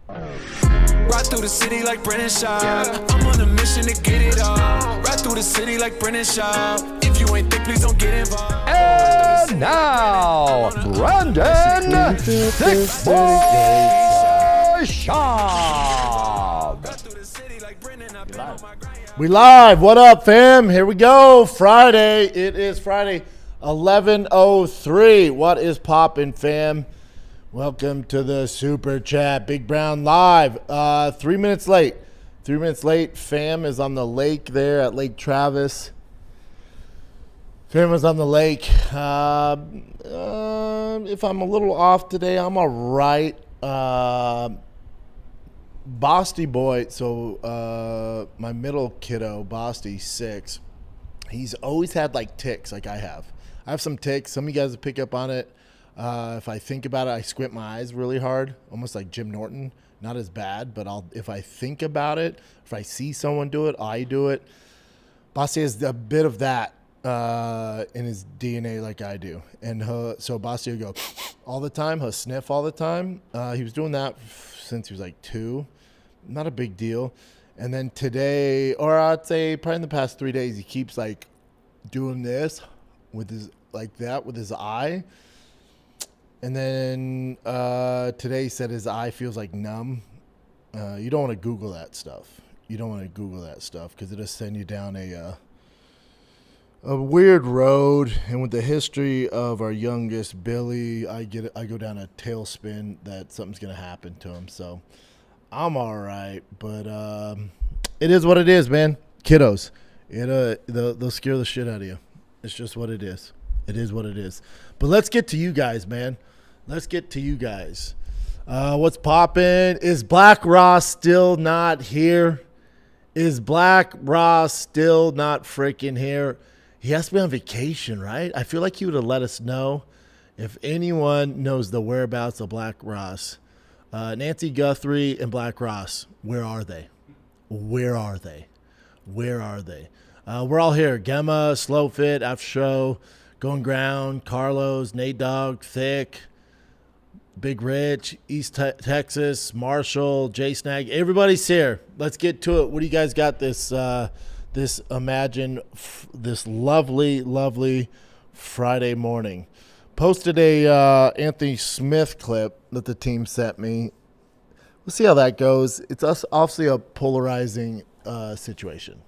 Ride through the city like Brennan Schaub. I'm on a mission to get it all. Ride through the city like Brennan Schaub. If you ain't thick, please don't get involved. And now, Brandon Thick Boy Schaub. We live. What up, fam? Here we go. Friday. It is Friday, 11:03. What is poppin', fam? Welcome to the Super Chat. Big Brown live. 3 minutes late. 3 minutes late. Fam is on the lake there at Lake Travis. Fam is on the lake. If I'm a little off today, I'm all right. Bosty boy, so my middle kiddo, Bosty, 6, he's always had like tics like I have. I have some tics. Some of you guys will pick up on it. If I think about it, I squint my eyes really hard, almost like Jim Norton. Not as bad, but if I think about it, if I see someone do it, I do it. Bosty has a bit of that in his DNA like I do. And so Bosty will go all the time. He'll sniff all the time. He was doing that since he was like 2. Not a big deal. And then today, or I'd say probably in the past 3 days, he keeps like doing this with his, like that with his eye. And then today he said his eye feels like numb. You don't want to Google that stuff. You don't want to Google that stuff because it'll send you down a weird road. And with the history of our youngest, Billy, I go down a tailspin that something's going to happen to him. So I'm all right. But it is what it is, man. Kiddos. They'll scare the shit out of you. It's just what it is. It is what it is. But let's get to you guys, man. Let's get to you guys. What's poppin'? Is Black Ross still not here? Is Black Ross still not freaking here? He has to be on vacation, right? I feel like he would have let us know if anyone knows the whereabouts of Black Ross. Nancy Guthrie and Black Ross, where are they? Where are they? Where are they? We're all here. Gemma, Slow Fit, After Show, Going Ground, Carlos, Nate Dogg, Thick, Big Rich, East Texas, Marshall, J Snag. Everybody's here. Let's get to it. What do you guys got this lovely, lovely Friday morning? Posted a Anthony Smith clip that the team sent me. We'll see how that goes. It's obviously a polarizing situation.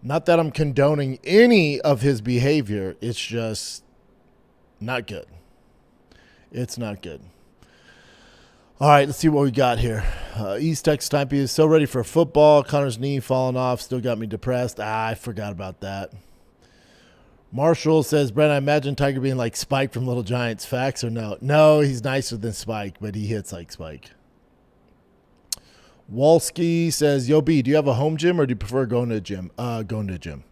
Not that I'm condoning any of his behavior. It's just not good. It's not good. All right, let's see what we got here. East Texas Type is so ready for football. Connor's knee falling off. Still got me depressed. I forgot about that. Marshall says, Brent, I imagine Tiger being like Spike from Little Giants. Facts or no? No, he's nicer than Spike, but he hits like Spike. Walski says, Yo, B, do you have a home gym or do you prefer going to a gym? Going to a gym.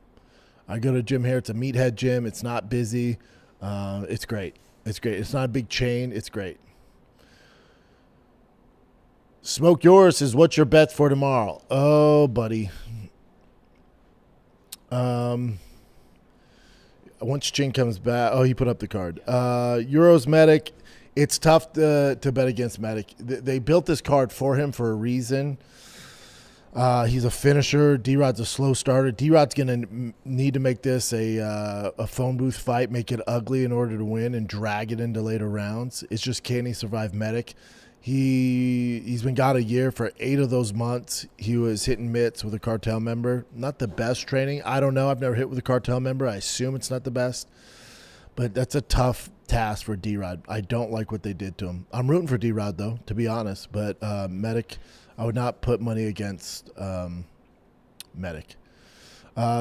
I go to a gym here. It's a meathead gym. It's not busy. It's great. It's great. It's not a big chain. It's great. Smoke Yours says, what's your bet for tomorrow? Oh, buddy. Once Chin comes back, he put up the card. Euros Medic. It's tough to bet against Medic. They built this card for him for a reason. He's a finisher. D-Rod's a slow starter. D-Rod's going to need to make this a phone booth fight, make it ugly in order to win and drag it into later rounds. It's just, can he survive Medic? He's been got a year. For 8 of those months, he was hitting mitts with a cartel member. Not the best training. I don't know. I've never hit with a cartel member. I assume it's not the best. But that's a tough task for D-Rod. I don't like what they did to him. I'm rooting for D-Rod, though, to be honest. But Medic, I would not put money against Medic.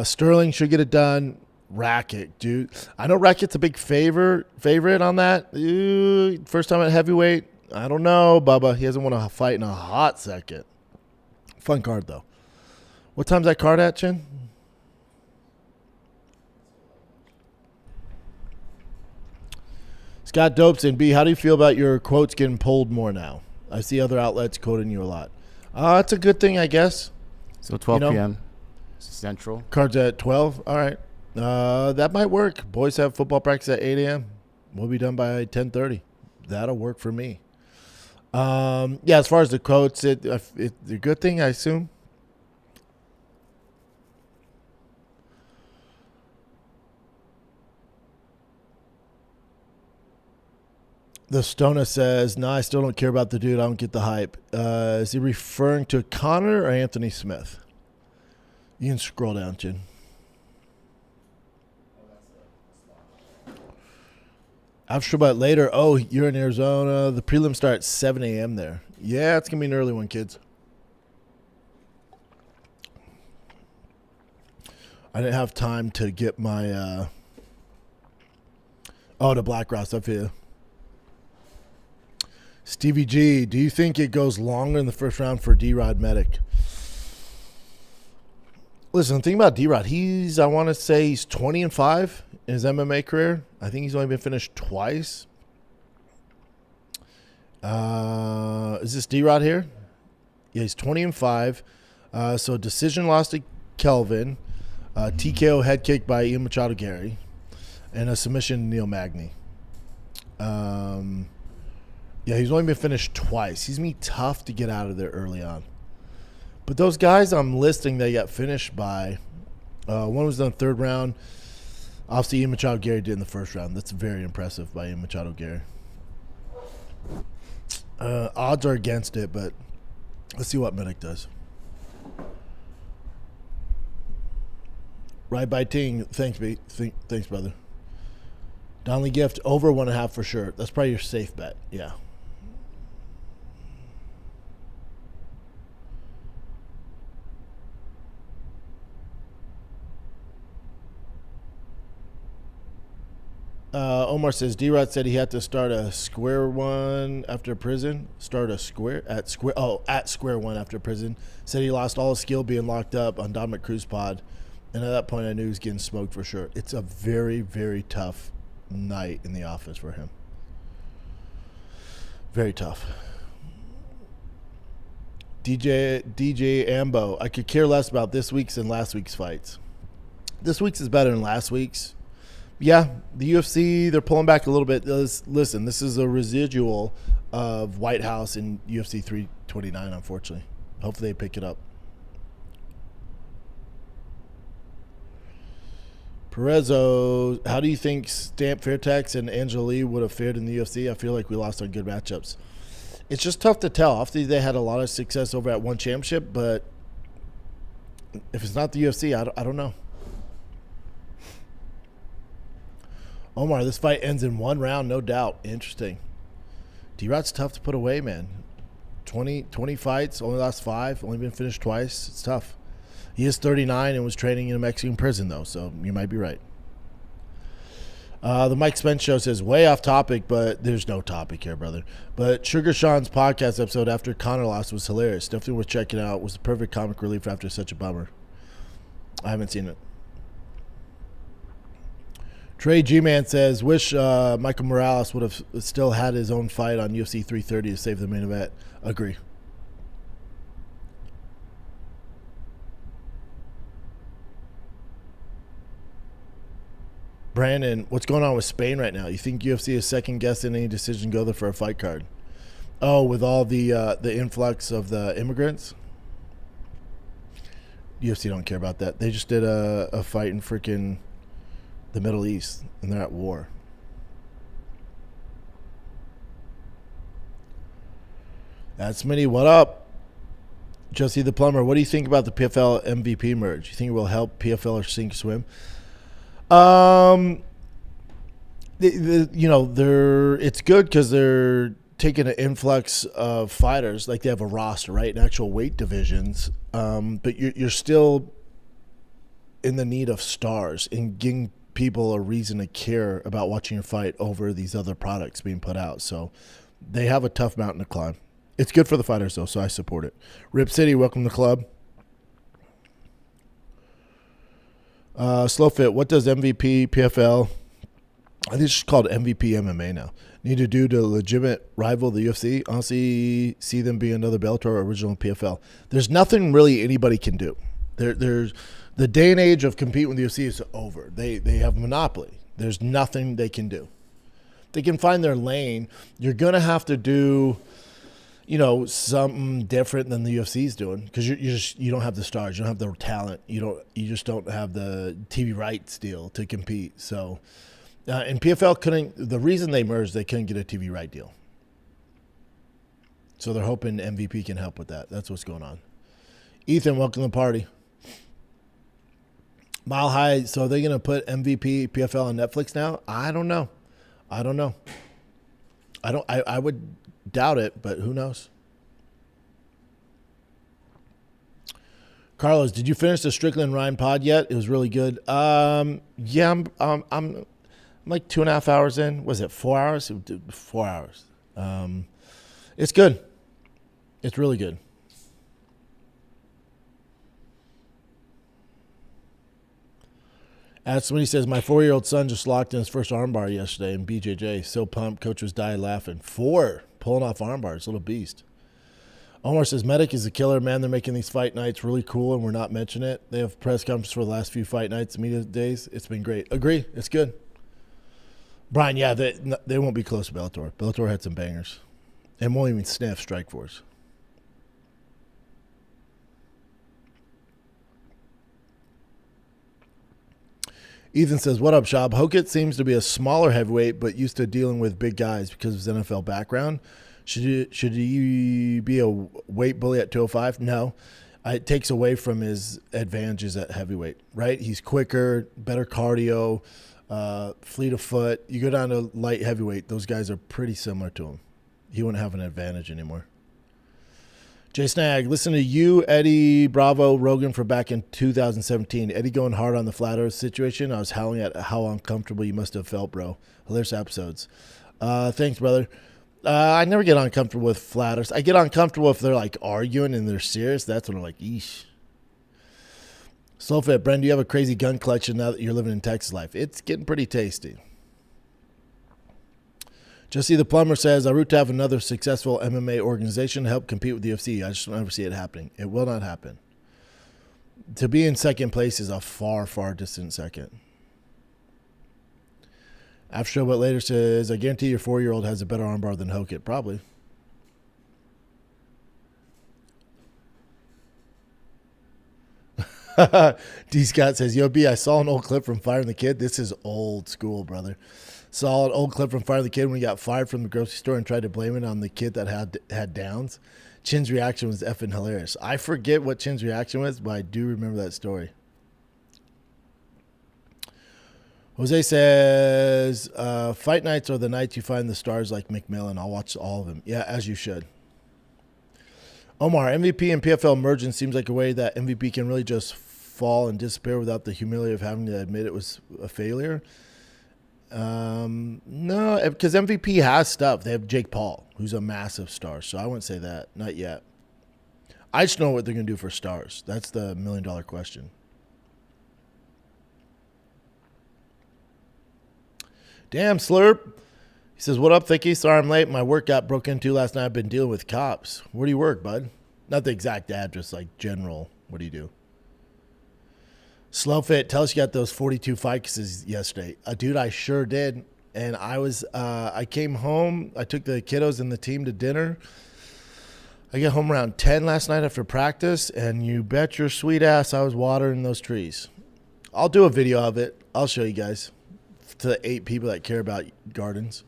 Sterling should get it done. Racket, dude. I know Racket's a big favorite on that. First time at heavyweight. I don't know, Bubba. He hasn't won a fight in a hot second. Fun card, though. What time's that card at, Chin? Scott Dopeson, B, how do you feel about your quotes getting pulled more now? I see other outlets quoting you a lot. It's a good thing, I guess. So 12 p.m. Central. Cards at 12? All right. That might work. Boys have football practice at 8 a.m. We'll be done by 10:30. That'll work for me. Yeah, as far as the quotes, it's a good thing, I assume. The Stona says, "No, I still don't care about the dude. I don't get the hype." Is he referring to Conor or Anthony Smith? You can scroll down, Chin. After about later. Oh, you're in Arizona. The prelim start at 7 a.m. there. Yeah, it's going to be an early one, kids. I didn't have time to get my... the Black Ross up here. Stevie G, do you think it goes longer in the first round for D-Rod Medic? Listen, the thing about D-Rod, I want to say he's 20-5 in his MMA career. I think he's only been finished twice. Is this D-Rod here? Yeah, he's 20-5. So decision loss to Kelvin, TKO head kick by Ian Machado Gary, and a submission to Neil Magny. Yeah, he's only been finished twice. He's going to be tough to get out of there early on. But those guys I'm listing that got finished by, one was done third round. Obviously, Ian Machado Gary did in the first round. That's very impressive by Ian Machado Gary. Odds are against it, but let's see what Medic does. Right by Ting. Thanks, thanks, brother. Donnelly Gift, over 1.5 for sure. That's probably your safe bet. Yeah. Omar says D-Rod said he had to start a square one after prison. At square one after prison. Said he lost all his skill being locked up on Dominic Cruz pod, and at that point I knew he was getting smoked for sure. It's a very, very tough night in the office for him. Very tough. DJ Ambo, I could care less about this week's and last week's fights. This week's is better than last week's. Yeah, the UFC, they're pulling back a little bit. Listen, this is a residual of White House and UFC 329, unfortunately. Hopefully they pick it up. Perezzo, how do you think Stamp Fairtex and Angela Lee would have fared in the UFC? I feel like we lost on good matchups. It's just tough to tell. Obviously, they had a lot of success over at one championship, but if it's not the UFC, I don't know. Omar, this fight ends in 1 round, no doubt. Interesting. D-Rod's tough to put away, man. 20 fights, only lost 5, only been finished twice. It's tough. He is 39 and was training in a Mexican prison, though, so you might be right. The Mike Spence show says, way off topic, but there's no topic here, brother. But Sugar Sean's podcast episode after Conor lost was hilarious. Definitely worth checking out. It was the perfect comic relief after such a bummer. I haven't seen it. Trey G-Man says, wish Michael Morales would have still had his own fight on UFC 330 to save the main event. Agree. Brandon, what's going on with Spain right now? You think UFC is second guessing any decision to go there for a fight card? Oh, with all the influx of the immigrants? UFC don't care about that. They just did a fight in freaking the Middle East, and they're at war. That's Smitty. What up? Josie the Plumber, what do you think about the PFL MVP merge? You think it will help PFL or sink swim? It's good because they're taking an influx of fighters, like they have a roster, right, in actual weight divisions. But you're still in the need of stars and getting people a reason to care about watching your fight over these other products being put out. So they have a tough mountain to climb. It's good for the fighters, though, so I support it. Rip City, welcome to the club. Slowfit, what does MVP, PFL, I think it's just called MVP MMA now, need to do to legitimate rival the UFC? Honestly, see them be another Bellator or original PFL. There's nothing really anybody can do. There's the day and age of competing with the UFC is over. They have monopoly. There's nothing they can do. They can find their lane. You're going to have to do something different than the UFC's doing, because you don't have the stars, you don't have the talent, you just don't have the TV rights deal to compete. So, and PFL couldn't. The reason they merged, they couldn't get a TV right deal. So they're hoping MVP can help with that. That's what's going on. Ethan, welcome to the party. Mile High. So are they going to put MVP PFL on Netflix now? I don't know. I would doubt it, but who knows? Carlos, did you finish the Strickland Ryan pod yet? It was really good. Yeah, I'm like 2.5 hours in. Was it 4 hours? 4 hours. It's good. It's really good. That's when he says, my 4-year-old son just locked in his first armbar yesterday in BJJ. So pumped. Coach was dying laughing. 4. Pulling off armbars. Little beast. Omar says, Medic is a killer, man. They're making these fight nights really cool, and we're not mentioning it. They have press conferences for the last few fight nights, media days. It's been great. Agree. It's good. Brian, yeah, they won't be close to Bellator. Bellator had some bangers. And won't even sniff Strikeforce. Ethan says, what up, Schaub? Hokett seems to be a smaller heavyweight, but used to dealing with big guys because of his NFL background. Should he be a weight bully at 205? No. It takes away from his advantages at heavyweight, right? He's quicker, better cardio, fleet of foot. You go down to light heavyweight, those guys are pretty similar to him. He wouldn't have an advantage anymore. Jay Snag, listen to you, Eddie, Bravo, Rogan for back in 2017. Eddie going hard on the Flat Earth situation. I was howling at how uncomfortable you must have felt, bro. Hilarious episodes. Thanks, brother. I never get uncomfortable with Flat Earth. I get uncomfortable if they're like arguing and they're serious. That's when I'm like, eesh. Slowfit, Bren, do you have a crazy gun collection now that you're living in Texas life? It's getting pretty tasty. Jesse the Plumber says, I root to have another successful MMA organization to help compete with the UFC. I just don't ever see it happening. It will not happen. To be in second place is a far, far distant second. After show, but later says, I guarantee your 4-year-old has a better armbar than Hokett. Probably. D. Scott says, Yo, B, I saw an old clip from Firing the Kid. This is old school, brother. Saw an old clip from Fire the Kid when he got fired from the grocery store and tried to blame it on the kid that had downs. Chin's reaction was effing hilarious. I forget what Chin's reaction was, but I do remember that story. Jose says, fight nights are the nights you find the stars like McMillan. I'll watch all of them. Yeah, as you should. Omar, MVP and PFL merging seems like a way that MVP can really just fall and disappear without the humility of having to admit it was a failure. No, because MVP has stuff. They have Jake Paul, who's a massive star. So I wouldn't say that. Not yet. I just know what they're going to do for stars. That's the $1 million question. Damn, Slurp. He says, what up, Thicky? Sorry I'm late. My work got broke into last night. I've been dealing with cops. Where do you work, bud? Not the exact address, like general. What do you do? Slowfit, tell us you got those 42 fights yesterday. Dude, I sure did. And I came home. I took the kiddos and the team to dinner. I got home around 10 last night after practice, and you bet your sweet ass I was watering those trees. I'll do a video of it. I'll show you guys. To the 8 people that care about gardens.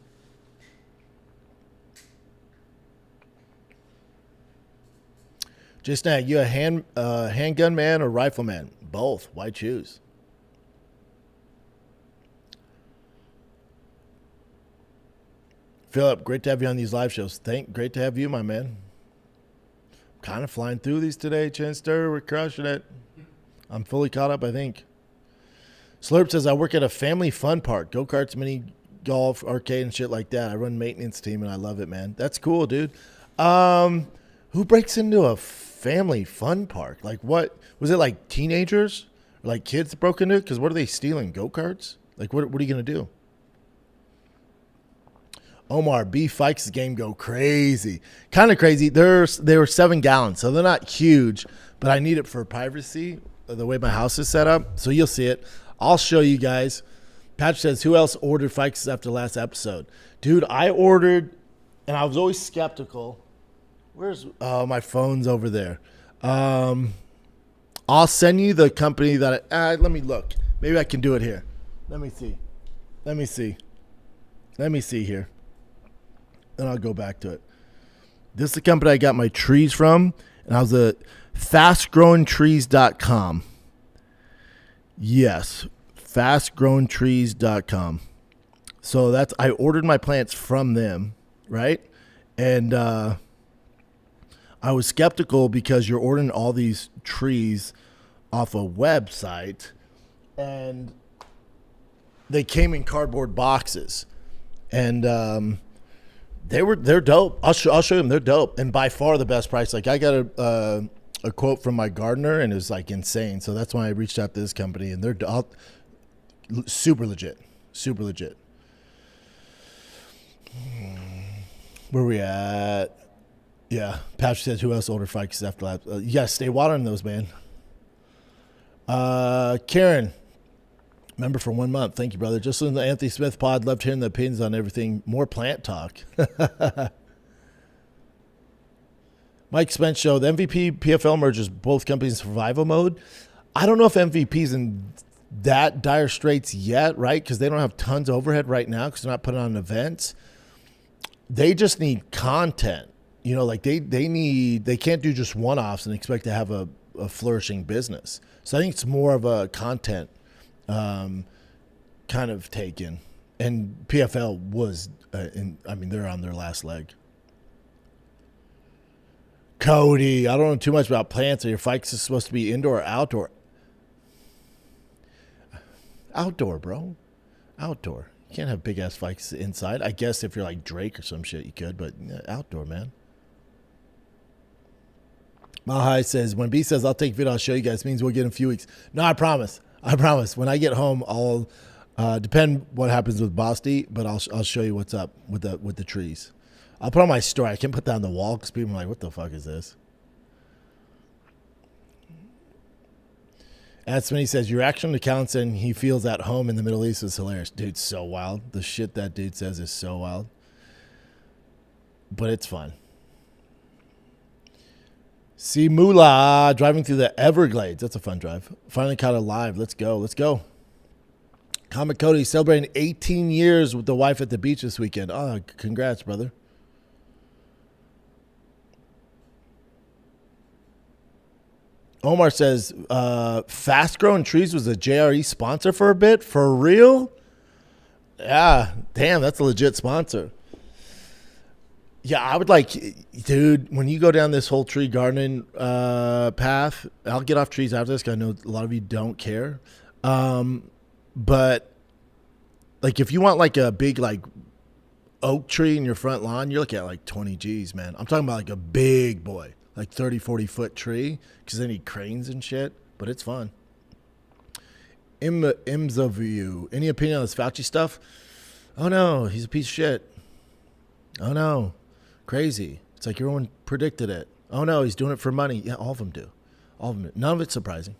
Just now, you a handgun man or rifle man? Both. Why choose? Philip, great to have you on these live shows. Great to have you, my man. Kind of flying through these today, Chinster. We're crushing it. I'm fully caught up, I think. Slurp says, I work at a family fun park. Go-karts, mini golf, arcade, and shit like that. I run maintenance team, and I love it, man. That's cool, dude. Who breaks into a family fun park? Like what? Was it like teenagers? Or like kids that broke into it? Because what are they stealing? Go-karts? Like what are you going to do? Omar, B Fikes' game go crazy. Kind of crazy. They were 7 gallons, so they're not huge, but I need it for privacy, the way my house is set up. So you'll see it. I'll show you guys. Patrick says, who else ordered Fikes after last episode? Dude, I ordered, and I was always skeptical. Where's my phone's over there. I'll send you the company that let me look. Maybe I can do it here. Let me see here. Then I'll go back to it. This is the company I got my trees from, and I was at fastgrowingtrees.com. Yes, fastgrowingtrees.com. So I ordered my plants from them, right? And I was skeptical because you're ordering all these trees off a website, and they came in cardboard boxes, and they're dope. I'll show them. They're dope, and by far the best price. Like I got a quote from my gardener, and it was like insane. So that's why I reached out to this company, and they're super legit. Where we at? Yeah, Patrick says, who else older fights after laps? Yeah, stay watering those, man. Karen, member for 1 month. Thank you, brother. Just listening to the Anthony Smith pod. Loved hearing the opinions on everything. More plant talk. Mike Spence show, the MVP PFL merges both companies in survival mode. I don't know if MVP's in that dire straits yet, right? Because they don't have tons of overhead right now because they're not putting on events. They just need content. You know, like they can't do just one-offs and expect to have a flourishing business. So I think it's more of a content kind of taken. And PFL was, they're on their last leg. Cody, I don't know too much about plants. Are your fights supposed to be indoor or outdoor? Outdoor, bro. Outdoor. You can't have big-ass fights inside. I guess if you're like Drake or some shit, you could, but outdoor, man. Mahai says, when B says, I'll take video, I'll show you guys, means we'll get in a few weeks. No, I promise. When I get home, I'll depend what happens with Basti, but I'll show you what's up with the trees. I'll put on my story. I can't put that on the wall because people are like, what the fuck is this? That's when he says, your reaction to Townsend, he feels at home in the Middle East is hilarious. Dude, so wild. The shit that dude says is so wild. But it's fun. See Moolah driving through the Everglades. That's a fun drive. Finally caught it live. Let's go. Comic Cody celebrating 18 years with the wife at the beach this weekend. Oh, congrats, brother. Omar says, Fast Growing Trees was a JRE sponsor for a bit? For real? Yeah, damn, that's a legit sponsor. Yeah, I would dude, when you go down this whole tree gardening path, I'll get off trees after this because I know a lot of you don't care. But, if you want, a big, oak tree in your front lawn, you're looking at, 20 G's, man. I'm talking about, a big boy. 30, 40-foot tree, because they need cranes and shit, but it's fun. Imza View. Any opinion on this Fauci stuff? Oh, no, he's a piece of shit. Oh, no, crazy. It's like everyone predicted it. Oh, no, he's doing it for money. Yeah, all of them do. None of it's surprising.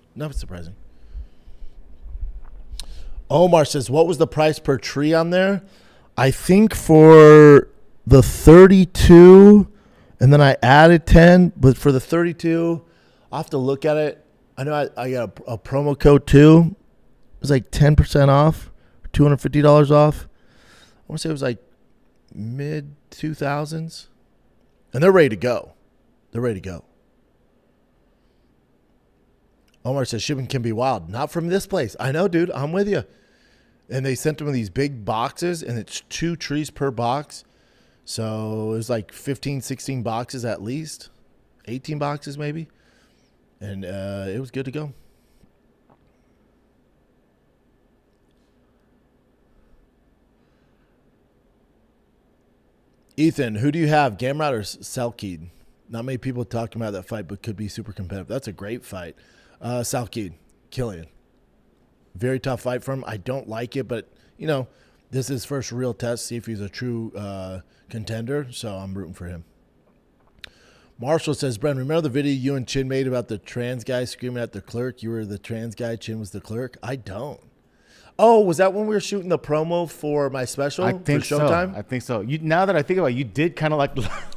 Omar says, what was the price per tree on there? I think for the 32... And then I added 10, but for the 32, I'll have to look at it. I know I got a promo code too. It was 10% off, $250 off. I want to say it was mid-2000s. And they're ready to go. Omar says shipping can be wild. Not from this place. I know, dude. I'm with you. And they sent them these big boxes, and it's 2 trees per box. So it was 15, 16 boxes at least, 18 boxes maybe. And it was good to go. Ethan, who do you have, Gamrot or Salkeed? Not many people talking about that fight, but could be super competitive. That's a great fight. Salkeed, Killian. Very tough fight for him. I don't like it, but, this is his first real test, see if he's a true contender, so I'm rooting for him. Marshall says, Bren, remember the video you and Chin made about the trans guy screaming at the clerk? You were the trans guy, Chin was the clerk? I don't. Oh, was that when we were shooting the promo for my special? I think for Showtime? I think so. Now that I think about it, you did kind of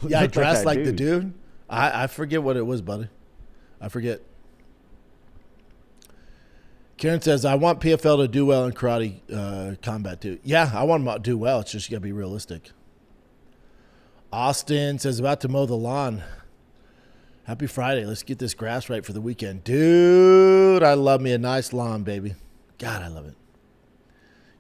yeah, I dressed like the dude. I forget what it was, buddy. I forget. Karen says, I want PFL to do well in karate combat too. Yeah, I want them to do well. It's just you got to be realistic. Austin says, about to mow the lawn. Happy Friday. Let's get this grass right for the weekend. Dude, I love me a nice lawn, baby. God, I love it.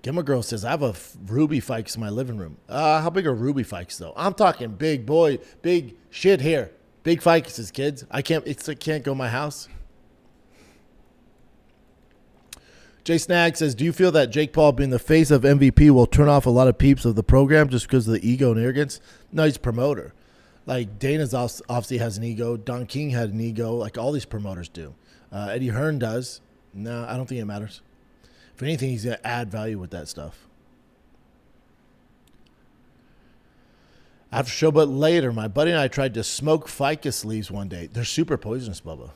Gimmer Girl says, I have a ruby fikes in my living room. How big are ruby fikes, though? I'm talking big boy, big shit here. Big ficuses, kids. I can't go in my house. Jay Snag says, do you feel that Jake Paul being the face of MVP will turn off a lot of peeps of the program just because of the ego and arrogance? No, he's a promoter. Like, Dana's obviously has an ego. Don King had an ego. Like, all these promoters do. Eddie Hearn does. No, I don't think it matters. If anything, he's going to add value with that stuff. After show, but later, my buddy and I tried to smoke ficus leaves one day. They're super poisonous, Bubba.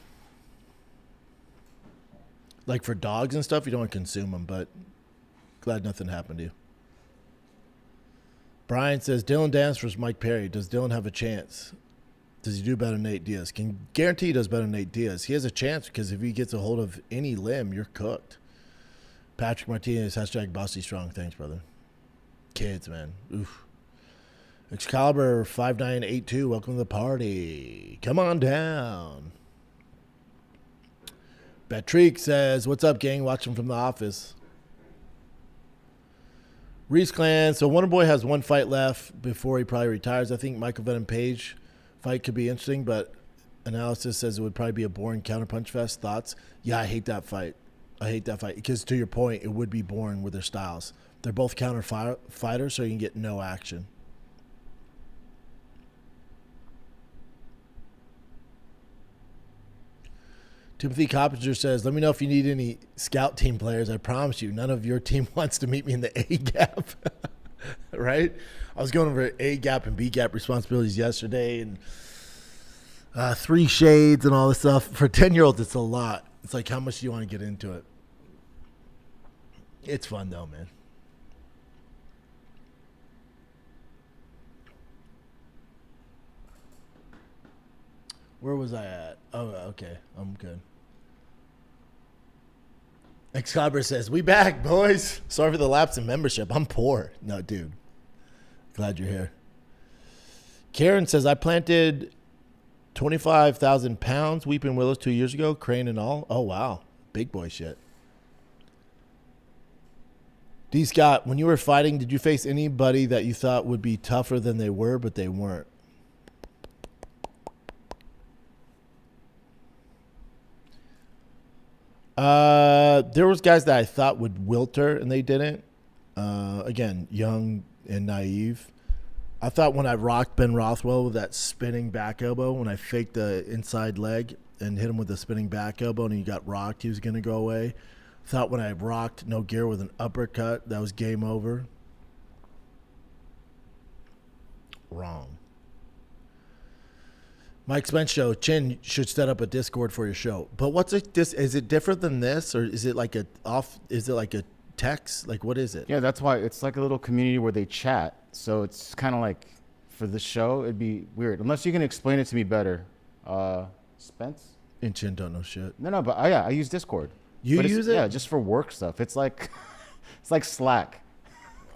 Like for dogs and stuff, you don't want to consume them, but glad nothing happened to you. Brian says, Dylan danced versus Mike Perry. Does Dylan have a chance? Does he do better than Nate Diaz? Can guarantee he does better than Nate Diaz. He has a chance because if he gets a hold of any limb, you're cooked. Patrick Martinez, hashtag Bossy Strong. Thanks, brother. Kids, man. Oof. Excalibur 5982, welcome to the party. Come on down. Patrick says, what's up, gang? Watching from the office. Reese Clan. So Wonderboy has one fight left before he probably retires. I think Michael Venom Page fight could be interesting, but analysis says it would probably be a boring counterpunch fest. Thoughts? Yeah, I hate that fight. Because to your point, it would be boring with their styles. They're both counter fighters, so you can get no action. Timothy Coppinger says, let me know if you need any scout team players. I promise you, none of your team wants to meet me in the A gap. Right? I was going over A gap and B gap responsibilities yesterday and 3 shades and all this stuff. For 10-year-olds, it's a lot. It's like, how much do you want to get into it? It's fun, though, man. Where was I at? Oh, okay. I'm good. Excalibur says, we back, boys. Sorry for the lapse in membership. I'm poor. No, dude. Glad you're here. Karen says, I planted 25,000 pounds weeping willows 2 years ago, crane and all. Oh, wow. Big boy shit. D. Scott, when you were fighting, did you face anybody that you thought would be tougher than they were, but they weren't? There was guys that I thought would wilter, and they didn't. Again, young and naive. I thought when I rocked Ben Rothwell with that spinning back elbow, when I faked the inside leg and hit him with the spinning back elbow and he got rocked, he was going to go away. Thought when I rocked No Gear with an uppercut, that was game over. Wrong. Mike Spence show, Chin should set up a Discord for your show. But what's it? Is it different than this, or is it like a text? Like, what is it? Yeah, that's why it's like a little community where they chat. So it's kind of like for the show, it'd be weird unless you can explain it to me better. Spence and Chin don't know shit. No, but yeah, I use Discord. You use it? Yeah, just for work stuff. It's like it's like Slack.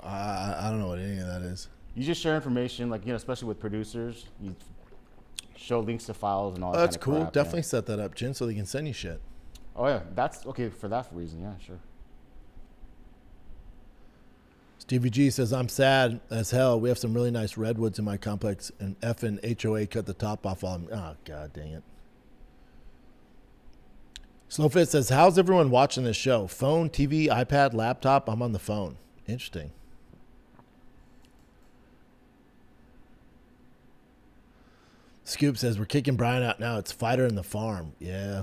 I don't know what any of that is. You just share information, like, you know, especially with producers. You show links to files and all that. That's kind of cool. crap, Definitely set that up, Chin, so they can send you shit. Oh yeah, that's okay for that reason. Yeah, sure. Stevie G says, I'm sad as hell. We have some really nice redwoods in my complex, and effing HOA cut the top off all. Oh, God dang it. Slowfit says, how's everyone watching this show? Phone, TV, iPad, laptop? I'm on the phone. Interesting. Scoop says, we're kicking Brian out now. It's Fighter in the Farm. Yeah.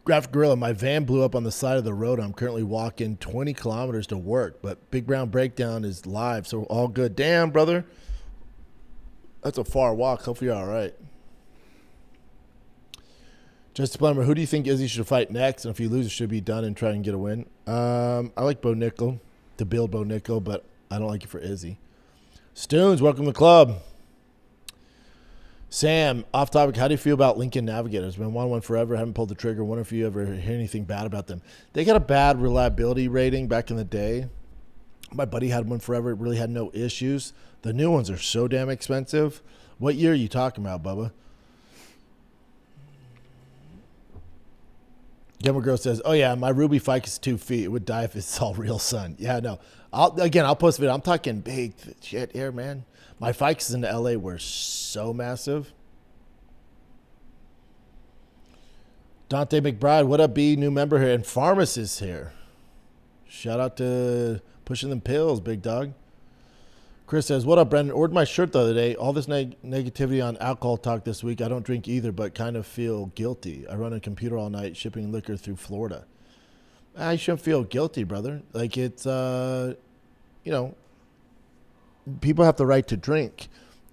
Graphic Gorilla, my van blew up on the side of the road. I'm currently walking 20 kilometers to work, but Big Brown Breakdown is live, so all good. Damn, brother. That's a far walk. Hopefully you're all right. Just Plumber, who do you think Izzy should fight next? And if he loses, should be done and try and get a win? I like Bo Nickel, to build Bo Nickel, but I don't like it for Izzy. Stoons, welcome to the club. Sam, off topic, how do you feel about Lincoln Navigators? Been wanting one forever, haven't pulled the trigger. Wonder if you ever hear anything bad about them. They got a bad reliability rating back in the day. My buddy had one forever. It really had no issues. The new ones are so damn expensive. What year are you talking about, Bubba? Gamer Girl says, oh, yeah, my Ruby Ficus 2 feet. It would die if it's all real sun. Yeah, no. I'll post a video. I'm talking big shit here, man. My Ficus in LA were so massive. Dante McBride, what up, B? New member here. And Pharmacist here. Shout out to Pushing Them Pills, big dog. Chris says, what up, Brendan? Ordered my shirt the other day. All this negativity on alcohol talk this week. I don't drink either, but kind of feel guilty. I run a computer all night shipping liquor through Florida. I shouldn't feel guilty, brother. Like, it's, people have the right to drink.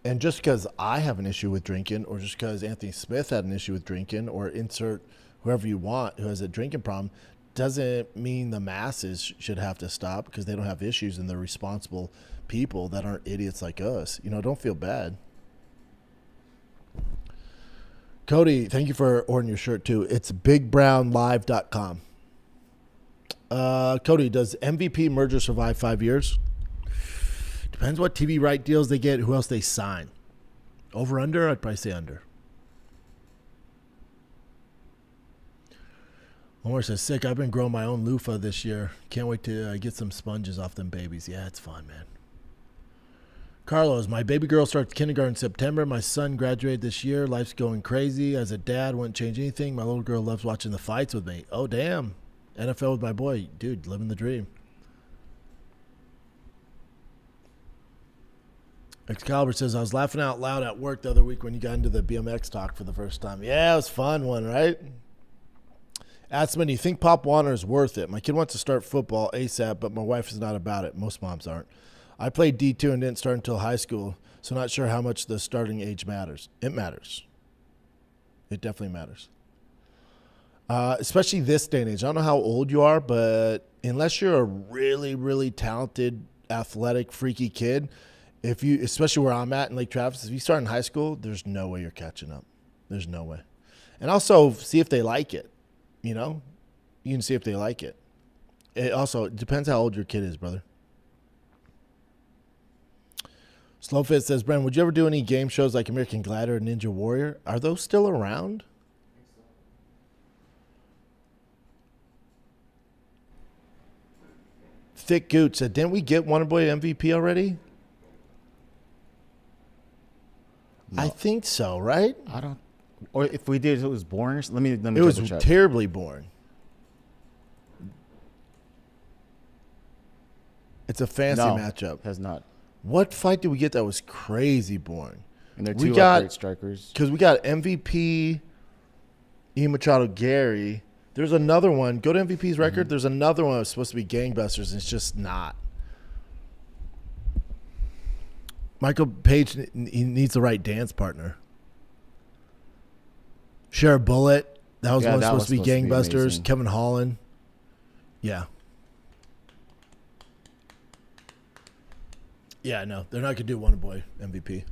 And just because I have an issue with drinking, or just because Anthony Smith had an issue with drinking, or insert whoever you want who has a drinking problem, doesn't mean the masses should have to stop because they don't have issues and they're responsible people that aren't idiots like us. Don't feel bad. Cody, thank you for ordering your shirt too. It's bigbrownlive.com. Cody, does MVP merger survive 5 years? Depends what TV right deals they get, who else they sign. Over, under? I'd probably say under. Omar says, sick, I've been growing my own loofah this year. Can't wait to get some sponges off them babies. Yeah, it's fun, man. Carlos, my baby girl starts kindergarten in September. My son graduated this year. Life's going crazy. As a dad, wouldn't change anything. My little girl loves watching the fights with me. Oh, damn. NFL with my boy. Dude, living the dream. Excalibur says, I was laughing out loud at work the other week when you got into the BMX talk for the first time. Yeah, it was fun one, right? Asman, do you think Pop Warner is worth it? My kid wants to start football ASAP, but my wife is not about it. Most moms aren't. I played D2 and didn't start until high school, so not sure how much the starting age matters. It matters. It definitely matters. Especially this day and age. I don't know how old you are, but unless you're a really, really talented, athletic, freaky kid, especially where I'm at in Lake Travis, if you start in high school, there's no way you're catching up. There's no way. And also see if they like it. You can see if they like it. It also depends how old your kid is, brother. Slowfit says, Bren, would you ever do any game shows like American Gladiator and Ninja Warrior? Are those still around? Thick Gooch said, didn't we get Wonderboy MVP already? No. I think so, right? I don't. Or if we did, it was boring. Let me. It was terribly boring. It's a fancy matchup. Has not. What fight did we get that was crazy boring? And they're two great strikers. Because we got MVP, Ian Machado, Gary. There's another one. Go to MVP's record. Mm-hmm. There's another one that was supposed to be gangbusters, and it's just not. Michael Page, he needs the right dance partner. Share a Bullet. That was one supposed to be gangbusters. Kevin Holland. Yeah. Yeah, no. They're not going to do Wonderboy MVP.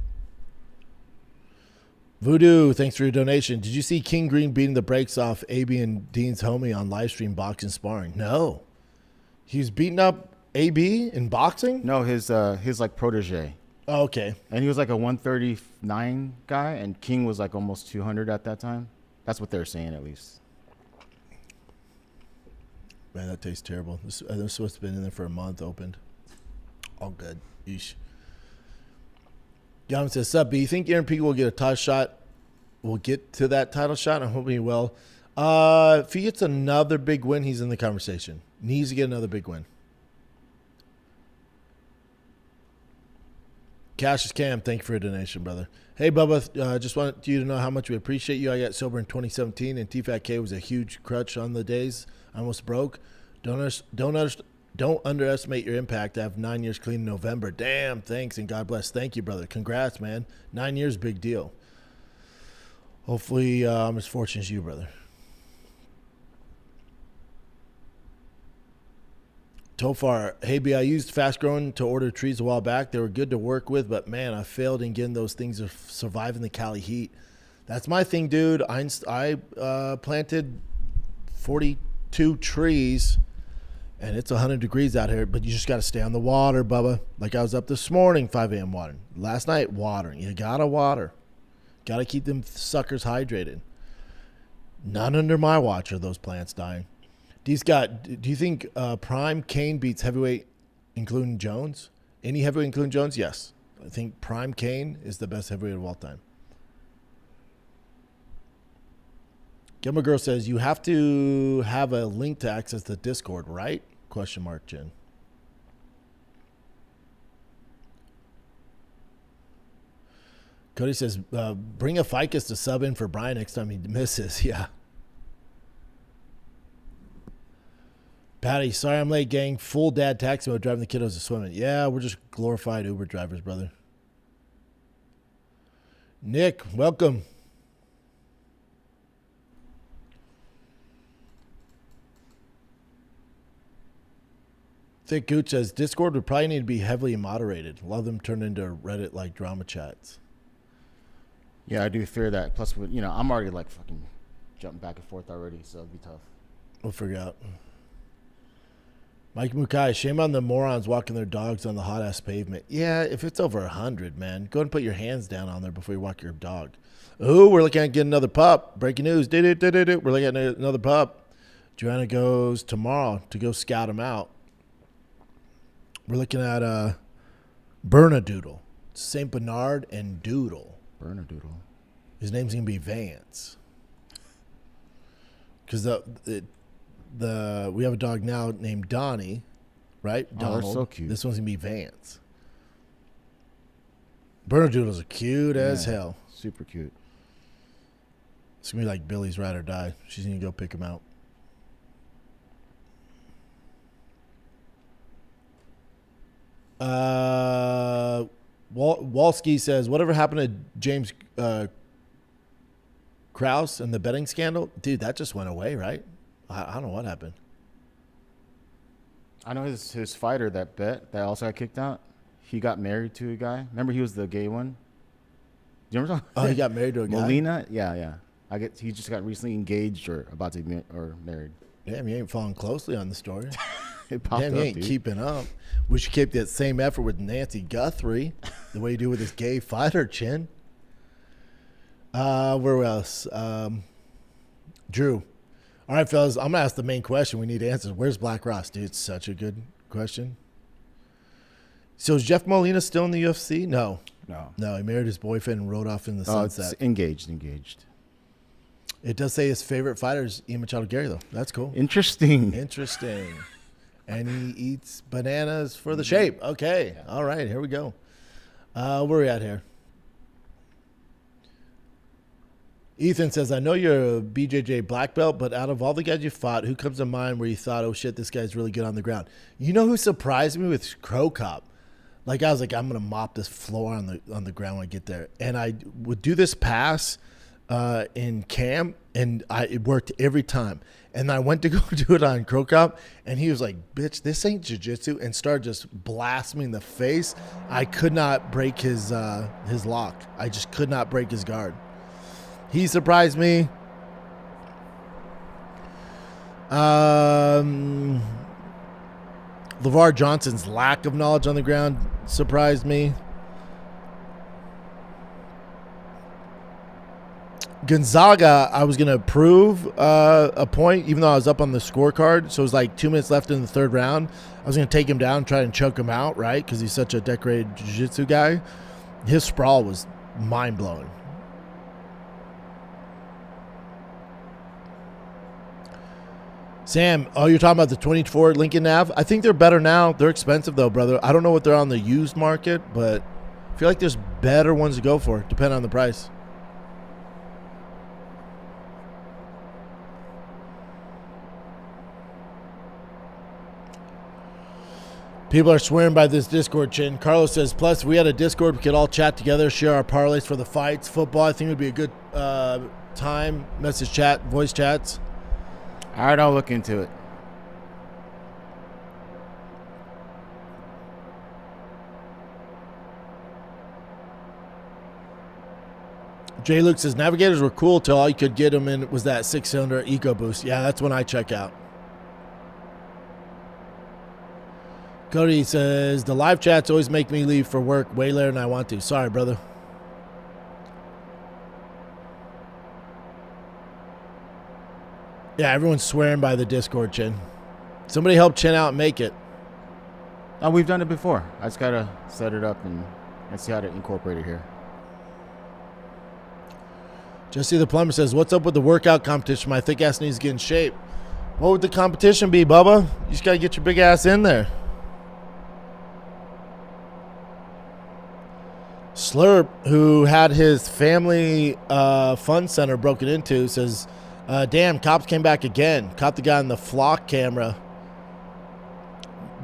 Voodoo, thanks for your donation. Did you see King Green beating the brakes off AB and Dean's homie on live stream boxing sparring? No. He was beating up AB in boxing? No, his like protege. Oh, okay. And he was like a 139 guy, and King was like almost 200 at that time. That's what they're saying, at least. Man, that tastes terrible. This was supposed to have been in there for a month, opened. All good. Yeesh. Jan says, sup, B, you think Aaron Pico will get a title shot? We'll get to that title shot. I'm hoping he will. If he gets another big win, he's in the conversation. Needs to get another big win. Cassius Cam, thank you for your donation, brother. Hey, Bubba, just wanted you to know how much we appreciate you. I got sober in 2017, and T-Fat K was a huge crutch on the days. I almost broke. Don't underestimate your impact. I have 9 years clean in November. Damn, thanks, and God bless. Thank you, brother. Congrats, man. 9 years, big deal. Hopefully I'm as fortunate as you, brother. Tofar, hey B, I used Fast Growing to order trees a while back. They were good to work with, but man, I failed in getting those things to survive in the Cali heat. That's my thing, dude. I planted 42 trees, and it's 100 degrees out here, but you just got to stay on the water, Bubba. Like I was up this morning, 5 a.m. watering. Last night, watering. You got to water. Got to keep them suckers hydrated. None under my watch are those plants dying. Do you think prime Cain beats heavyweight, including Jones? Any heavyweight, including Jones? Yes. I think prime Cain is the best heavyweight of all time. Gilmer Girl says, you have to have a link to access the Discord, right? Question mark, Jen. Cody says, bring a ficus to sub in for Brian next time he misses. Yeah. Patty, sorry I'm late, gang. Full dad taxi mode driving the kiddos to swimming. Yeah, we're just glorified Uber drivers, brother. Nick, welcome. Thick Gooch says, Discord would probably need to be heavily moderated. A lot of them turn into Reddit-like drama chats. Yeah, I do fear that. Plus, I'm already like fucking jumping back and forth already, so it'd be tough. We'll figure out. Mike Mukai, shame on the morons walking their dogs on the hot-ass pavement. Yeah, if it's over 100, man, go ahead and put your hands down on there before you walk your dog. Oh, we're looking at getting another pup. Breaking news. We're looking at another pup. Joanna goes tomorrow to go scout him out. We're looking at Bernedoodle. St. Bernard and Doodle. Bernedoodle. His name's going to be Vance. Because we have a dog now named Donnie, right? Oh, Donald. they're so cute. This one's going to be Vance. Bernedoodles are cute as hell. Super cute. It's going to be like Billy's Ride or Die. She's going to go pick him out. Walski says, whatever happened to James Krause and the betting scandal? Dude, that just went away, right? I don't know what happened. I know his fighter that also got kicked out. He got married to a guy. Remember, he was the gay one. Do you remember? Oh, he got married to a guy? Molina? Yeah. He just got recently engaged or about to be married. Damn, you ain't following closely on the story. It popped Damn, up, you ain't dude. keeping up. We should keep that same effort with Nancy Guthrie, the way you do with this gay fighter, Chin. Where else? Drew. All right, fellas, I'm going to ask the main question we need answers. Where's Black Ross? Dude, it's such a good question. So is Jeff Molina still in the UFC? No. No, he married his boyfriend and rode off in the sunset. It's engaged. It does say his favorite fighter is Ian Machado Gary, though. That's cool. Interesting. And he eats bananas for the shape. Okay. Yeah. All right, here we go. Where are we at here? Ethan says, I know you're a BJJ black belt, but out of all the guys you fought, who comes to mind where you thought, oh, shit, this guy's really good on the ground? You know who surprised me with Crow Cop? Like, I was like, I'm going to mop this floor on the ground when I get there. And I would do this pass in camp, and it worked every time. And I went to go do it on Crow Cop, and he was like, bitch, this ain't jiu-jitsu, and started just blasting me in the face. I could not break his lock. I just could not break his guard. He surprised me. LeVar Johnson's lack of knowledge on the ground surprised me. Gonzaga, I was going to prove a point, even though I was up on the scorecard. So it was like 2 minutes left in the third round. I was going to take him down, try and choke him out, right? Because he's such a decorated jiu-jitsu guy. His sprawl was mind-blowing. Sam, oh, you're talking about the 24 Lincoln Nav? I think they're better now. They're expensive, though, brother. I don't know what they're on the used market, but I feel like there's better ones to go for, depending on the price. People are swearing by this Discord, Chin. Carlos says, plus, if we had a Discord, we could all chat together, share our parlays for the fights. Football, I think, would be a good time. Message chat, voice chats. All right, I'll look into it. Jay Luke says, Navigators were cool till all you could get them in was that 6-cylinder EcoBoost. Yeah, that's when I check out. Cody says, the live chats always make me leave for work way later than I want to. Sorry, brother. Yeah, everyone's swearing by the Discord, Chin. Somebody help Chin out and make it. Oh, we've done it before. I just got to set it up and see how to incorporate it here. Jesse the Plumber says, what's up with the workout competition? My thick ass needs to get in shape. What would the competition be, Bubba? You just got to get your big ass in there. Slurp, who had his family fun center broken into, says, damn, cops came back again. Caught the guy on the flock camera.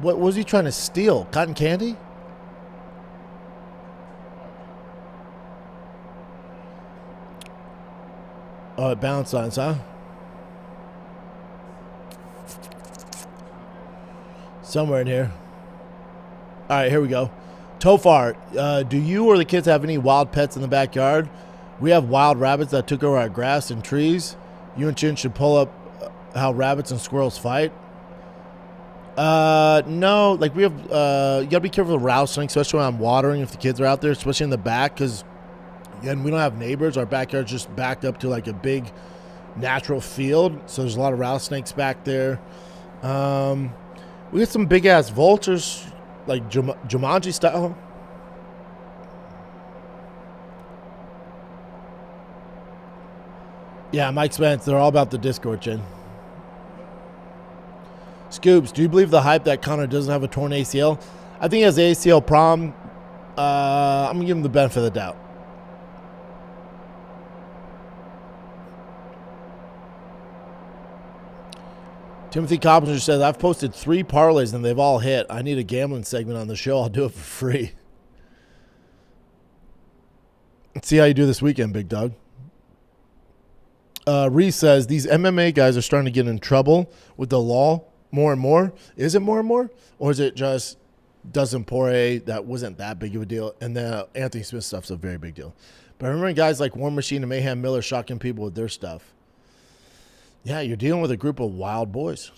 What was he trying to steal? Cotton candy? Oh, it bounced on us, huh? Somewhere in here. All right, here we go. Tofar, do you or the kids have any wild pets in the backyard? We have wild rabbits that took over our grass and trees. You and Chin should pull up how rabbits and squirrels fight. No, like we have, you gotta be careful with rattlesnakes, especially when I'm watering if the kids are out there, especially in the back, because again, we don't have neighbors. Our backyard's just backed up to like a big natural field, so there's a lot of rattlesnakes back there. We got some big ass vultures, like Jumanji style. Yeah, Mike Spence, they're all about the Discord, Chin. Scoops, do you believe the hype that Conor doesn't have a torn ACL? I think he has the ACL problem. I'm going to give him the benefit of the doubt. Timothy Coppinger says, I've posted 3 parlays and they've all hit. I need a gambling segment on the show. I'll do it for free. Let's see how you do this weekend, big dog. Reese says, these MMA guys are starting to get in trouble with the law more and more. Is it more and more? Or is it just Dustin Poirier that wasn't that big of a deal? And then Anthony Smith stuff's a very big deal. But I remember guys like War Machine and Mayhem Miller shocking people with their stuff. Yeah, you're dealing with a group of wild boys.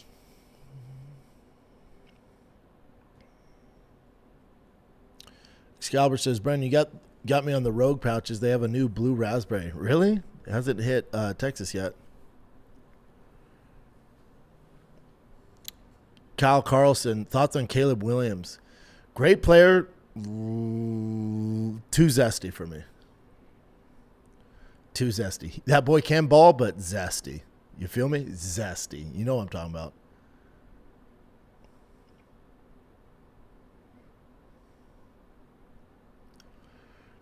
Scalber says, Brendan, you got me on the Rogue pouches. They have a new blue raspberry. Really? It hasn't hit Texas yet. Kyle Carlson, thoughts on Caleb Williams? Great player, too zesty for me. Too zesty. That boy can ball, but zesty. You feel me? Zesty. You know what I'm talking about.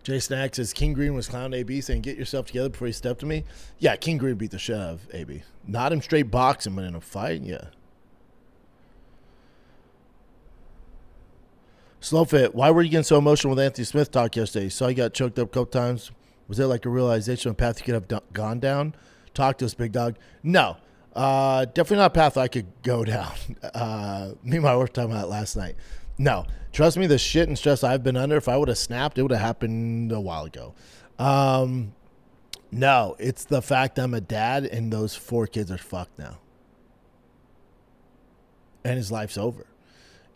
Jay Snack says, King Green was clown AB saying, get yourself together before you step to me. Yeah, King Green beat the shit out of AB. Not in straight boxing, but in a fight, yeah. Slowfit, why were you getting so emotional with Anthony Smith talk yesterday? Saw you got choked up a couple times. Was it like a realization of a path you could have gone down? Talk to us, big dog. No, definitely not a path I could go down. Me and my wife were talking about it last night. No, trust me, the shit and stress I've been under, if I would have snapped, it would have happened a while ago. No, it's the fact I'm a dad and those 4 kids are fucked now. And his life's over.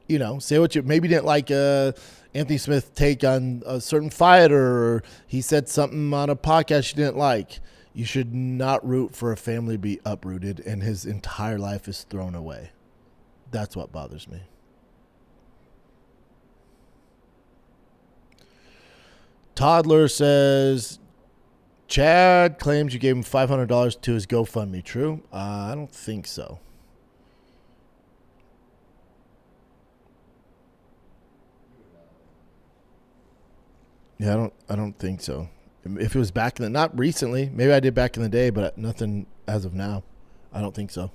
You know, say what you maybe didn't like Anthony Smith take on a certain fighter, or he said something on a podcast you didn't like. You should not root for a family to be uprooted and his entire life is thrown away. That's what bothers me. Toddler says, Chad claims you gave him $500 to his GoFundMe. True? I don't think so. Yeah, I don't think so. If it was back in the, not recently, maybe I did back in the day, but nothing as of now. I don't think so.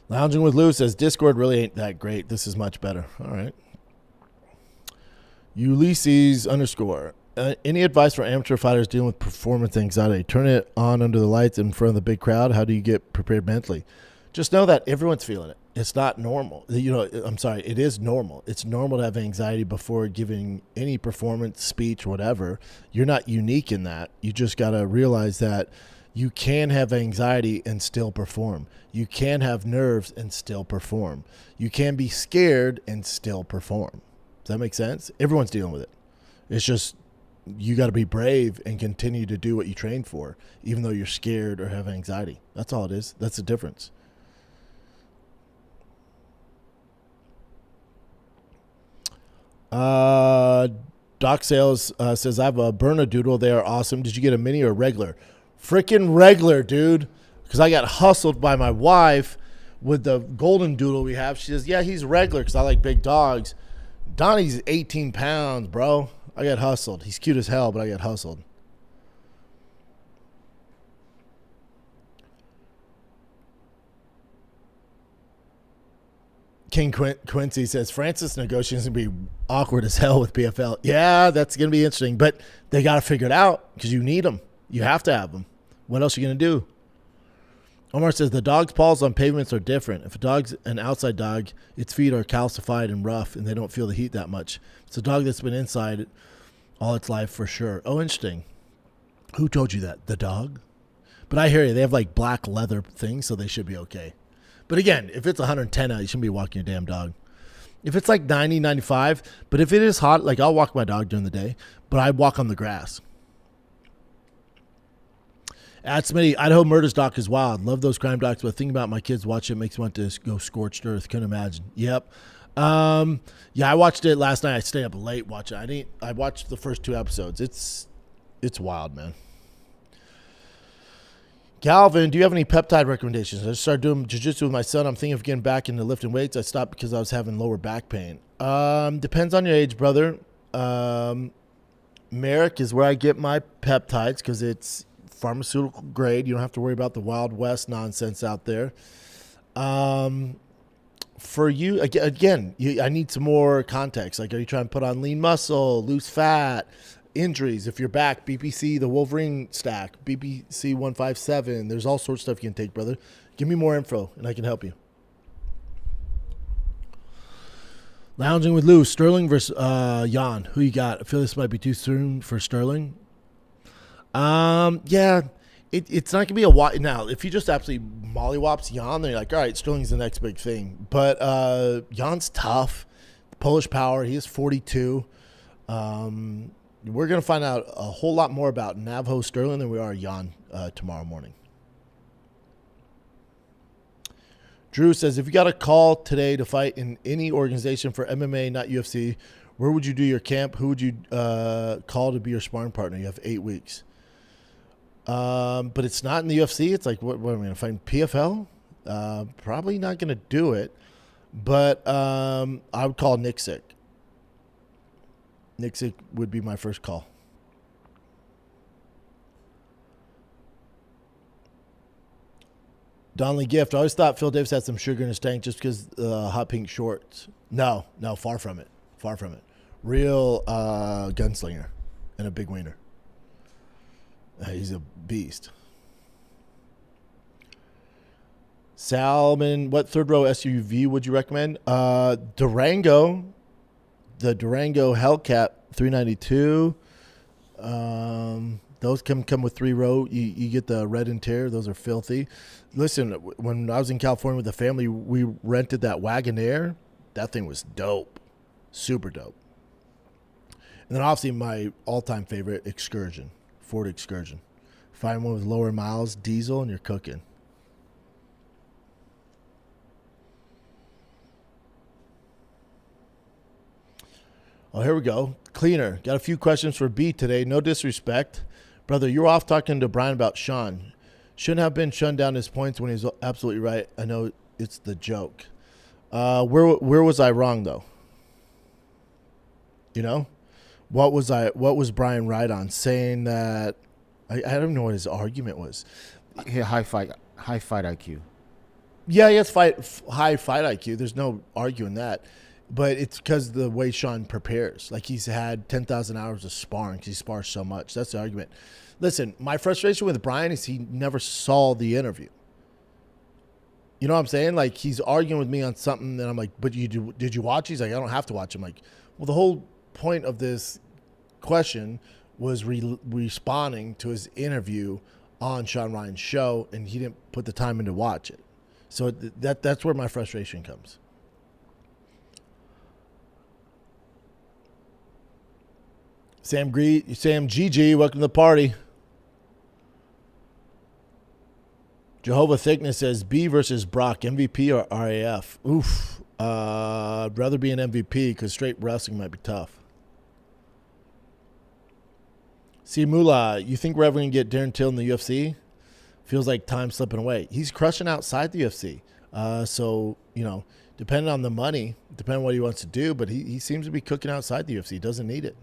Lounging with Lou says, Discord really ain't that great. This is much better. All right. Ulysses _ any advice for amateur fighters dealing with performance anxiety? Turn it on under the lights in front of the big crowd. How do you get prepared mentally? Just know that everyone's feeling it. It's not normal. I'm sorry. It is normal. It's normal to have anxiety before giving any performance, speech, whatever. You're not unique in that. You just got to realize that you can have anxiety and still perform. You can have nerves and still perform. You can be scared and still perform. Does that make sense? Everyone's dealing with it. It's just you got to be brave and continue to do what you train for, even though you're scared or have anxiety. That's all it is. That's the difference. Doc Sales says, I have a Bernedoodle. They are awesome. Did you get a mini or regular? Freaking regular, dude. Because I got hustled by my wife with the golden doodle we have. She says, yeah, he's regular because I like big dogs. Donnie's 18 pounds, bro. I got hustled. He's cute as hell, but I got hustled. King Quincy says, Francis negotiations going to be awkward as hell with PFL. Yeah, that's going to be interesting, but they got to figure it out because you need them. You have to have them. What else are you going to do? Omar says, the dog's paws on pavements are different. If a dog's an outside dog, its feet are calcified and rough, and they don't feel the heat that much. It's a dog that's been inside all its life for sure. Oh, interesting. Who told you that? The dog? But I hear you. They have like black leather things, so they should be okay. But again, if it's 110 out, you shouldn't be walking your damn dog. If it's like 90, 95, but if it is hot, like I'll walk my dog during the day, but I walk on the grass. At Smitty, Idaho Murders doc is wild. Love those crime docs, but thinking about my kids watching it makes me want to go scorched earth. Couldn't imagine. Yep. Yeah, I watched it last night. I stayed up late watching it. I watched the first 2 episodes. It's wild, man. Galvin, do you have any peptide recommendations? I just started doing jiu-jitsu with my son. I'm thinking of getting back into lifting weights. I stopped because I was having lower back pain. Depends on your age, brother. Merrick is where I get my peptides because it's pharmaceutical grade. You don't have to worry about the Wild West nonsense out there. For you, again, I need some more context. Like, are you trying to put on lean muscle, lose fat, injuries? If you're back, BPC, the Wolverine stack, BPC 157. There's all sorts of stuff you can take, brother. Give me more info, and I can help you. Lounging with Lou, Sterling versus Jan. Who you got? I feel this might be too soon for Sterling. Yeah, it's not going to be a while. Now, if he just absolutely mollywops Jan, then you're like, all right, Sterling's the next big thing. But Jan's tough. Polish power. He is 42. We're going to find out a whole lot more about Navajo Sterling than we are Jan tomorrow morning. Drew says, if you got a call today to fight in any organization for MMA, not UFC, where would you do your camp? Who would you call to be your sparring partner? You have 8 weeks. But it's not in the UFC. It's like, what am I going to find? PFL? Probably not going to do it. But I would call Nick Sick. Nick Sick would be my first call. Donley Gift. I always thought Phil Davis had some sugar in his tank just because hot pink shorts. No, far from it. Far from it. Real gunslinger and a big wiener. He's a beast. Salmon, what third row SUV would you recommend? Durango. The Durango Hellcat 392. Those come with 3 row. You get the red interior. Those are filthy. Listen, when I was in California with the family, we rented that Wagoneer. That thing was dope. Super dope. And then obviously my all-time favorite, Excursion. Ford Excursion. Find one with lower miles, diesel, and you're cooking. Oh, here we go. Cleaner. Got a few questions for B today. No disrespect. Brother, you were off talking to Brian about Sean. Shouldn't have been shunned down his points when he's absolutely right. I know it's the joke. Where was I wrong, though? You know? What was Brian right on? Saying that I don't know what his argument was. High fight IQ. Yeah, he has high fight IQ. There's no arguing that. But it's because the way Sean prepares. Like, he's had 10,000 hours of sparring because he spars so much. That's the argument. Listen, my frustration with Brian is he never saw the interview. You know what I'm saying? Like, he's arguing with me on something that I'm like, but did you watch? He's like, I don't have to watch. I'm like, well, the whole point of this question was responding to his interview on Sean Ryan's show, and he didn't put the time in to watch it. So that's where my frustration comes. Sam GG, welcome to the party. Jehovah Thickness says B versus Brock, MVP or RAF? Oof. I'd rather be an MVP because straight wrestling might be tough. See, Moolah, you think we're ever going to get Darren Till in the UFC? Feels like time's slipping away. He's crushing outside the UFC. So, you know, depending on the money, depending on what he wants to do, but he seems to be cooking outside the UFC. He doesn't need it.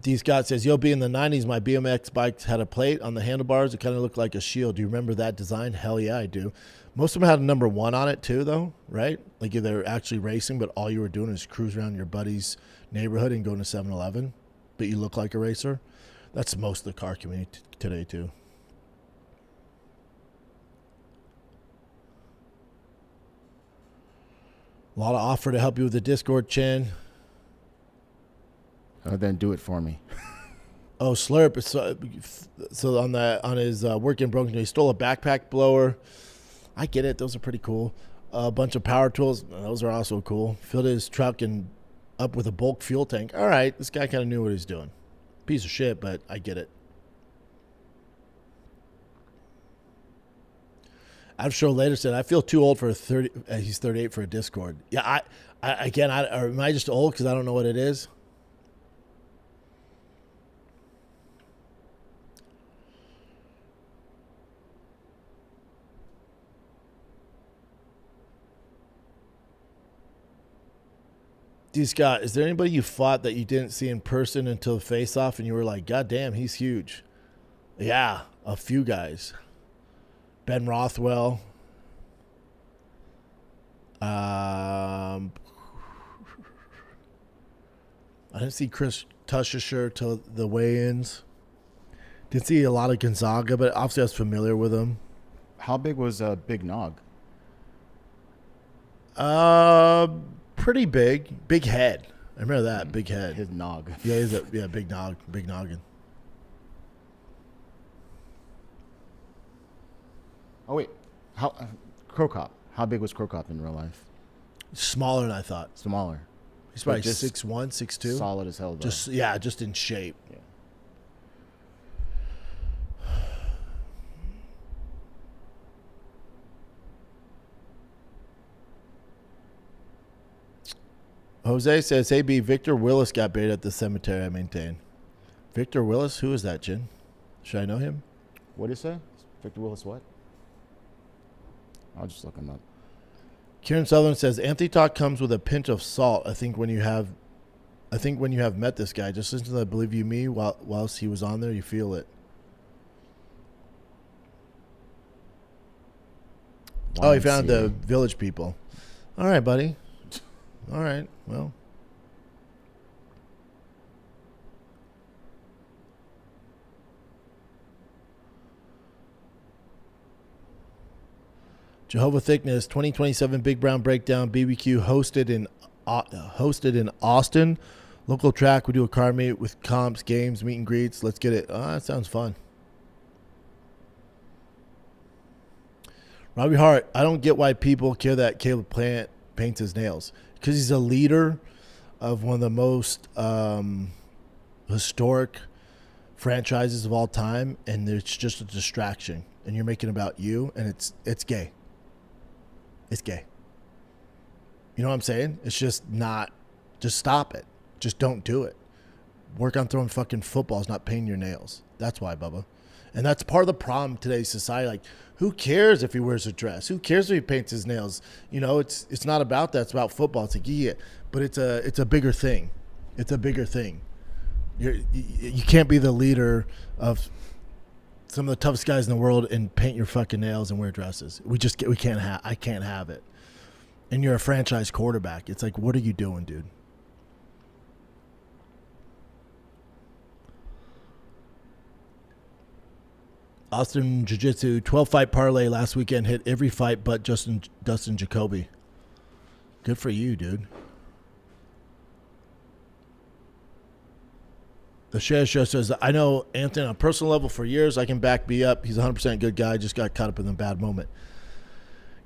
D. Scott says, yo, B, in the 90s, my BMX bikes had a plate on the handlebars. It kind of looked like a shield. Do you remember that design? Hell yeah, I do. Most of them had a number 1 on it too, though, right? Like they're actually racing, but all you were doing is cruise around your buddy's neighborhood and going to 7-Eleven, but you look like a racer. That's most of the car community today, too. A lot of offer to help you with the Discord, Chin. Then do it for me. Oh, Slurp. So on his work in Broken, he stole a backpack blower. I get it. Those are pretty cool. A bunch of power tools. Those are also cool. Filled his truck and up with a bulk fuel tank. All right. This guy kind of knew what he was doing. Piece of shit, but I get it. Show later said, I feel too old for a 30. He's 38 for a Discord. Yeah, am I just old because I don't know what it is? D. Scott, is there anybody you fought that you didn't see in person until face-off and you were like, God damn, he's huge? Yeah, a few guys. Ben Rothwell. I didn't see Chris Tushisher till the weigh-ins. Didn't see a lot of Gonzaga, but obviously I was familiar with him. How big was Big Nog? Pretty big. Big head. I remember that. Big head. His nog. Yeah, big nog. Big noggin. Oh, wait. Crow Cop. How big was Crow Cop in real life? Smaller than I thought. Smaller. He's probably just 6'1", 6'2". Solid as hell, though. Just in shape. Yeah. Jose says, hey, B, Victor Willis got buried at the cemetery I maintain. Victor Willis? Who is that, Jin? Should I know him? What do you say? Victor Willis what? I'll just look him up. Kieran Sutherland says, Anthony talk comes with a pinch of salt. I think when you have met this guy, just listen to I Believe You Me whilst he was on there, you feel it. Oh, he found the Village People. All right, buddy. All right, well. Jehovah Thickness 2027 Big Brown Breakdown BBQ hosted in Austin. Local track. We do a car meet with comps, games, meet and greets. Let's get it. Oh, that sounds fun. Robbie Hart. I don't get why people care that Caleb Plant paints his nails. Because he's a leader of one of the most historic franchises of all time, and it's just a distraction. And you're making it about you, and it's gay. It's gay. You know what I'm saying? It's just not. Just stop it. Just don't do it. Work on throwing fucking footballs, not painting your nails. That's why, Bubba. And that's part of the problem in today's society. Like, who cares if he wears a dress? Who cares if he paints his nails? You know, it's not about that. It's about football. It's like, yeah, but it's a bigger thing. It's a bigger thing. You can't be the leader of some of the toughest guys in the world and paint your fucking nails and wear dresses. I can't have it. And you're a franchise quarterback. It's like, what are you doing, dude? Austin Jiu-Jitsu 12-fight parlay last weekend, hit every fight but Dustin Jacoby. Good for you, dude. The Share Show says, I know Anthony on a personal level for years. I can back B up. He's a 100% good guy. Just got caught up in a bad moment.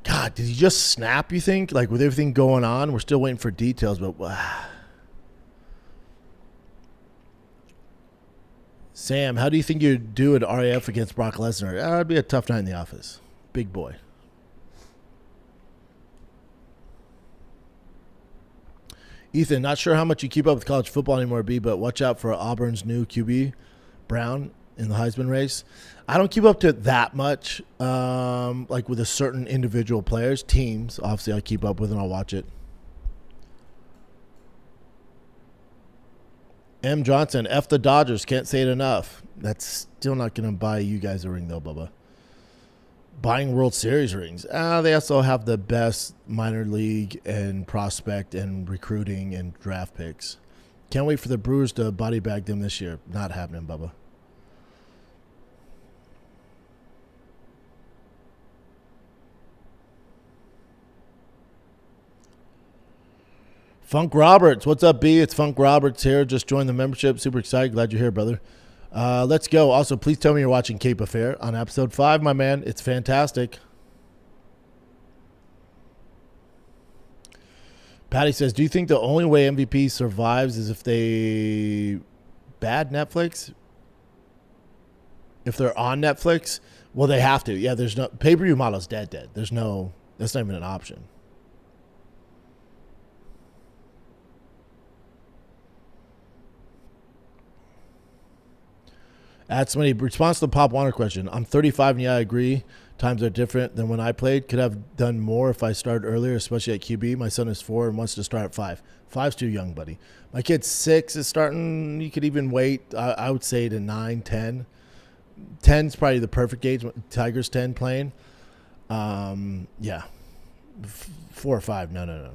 God, did he just snap, you think? Like, with everything going on? We're still waiting for details, but... Sam, how do you think you'd do at RAF against Brock Lesnar? It'd be a tough night in the office. Big boy. Ethan, not sure how much you keep up with college football anymore, B, but watch out for Auburn's new QB, Brown, in the Heisman race. I don't keep up to it that much, like with a certain individual players. Teams, obviously, I keep up with and I'll watch it. M. Johnson, F the Dodgers, can't say it enough. That's still not going to buy you guys a ring, though, Bubba. Buying World Series rings. They also have the best minor league and prospect and recruiting and draft picks. Can't wait for the Brewers to body bag them this year. Not happening, Bubba. Funk Roberts, what's up, B? It's Funk Roberts here. Just joined the membership. Super excited. Glad you're here, brother. Let's go. Also, please tell me you're watching Cape Affair on episode 5, my man. It's fantastic. Patty says, do you think the only way MVP survives is if they bad Netflix? If they're on Netflix? Well, they have to. Yeah, there's no pay-per-view model's dead. There's no, that's not even an option. Add somebody, response to the Pop Warner question. I'm 35 and yeah, I agree. Times are different than when I played. Could have done more if I started earlier, especially at QB. My son is 4 and wants to start at 5. 5's too young, buddy. My kid's 6 is starting. You could even wait, I would say, to 9, 10. 10's probably the perfect age. Tiger's 10 playing. Yeah. 4 or 5. No.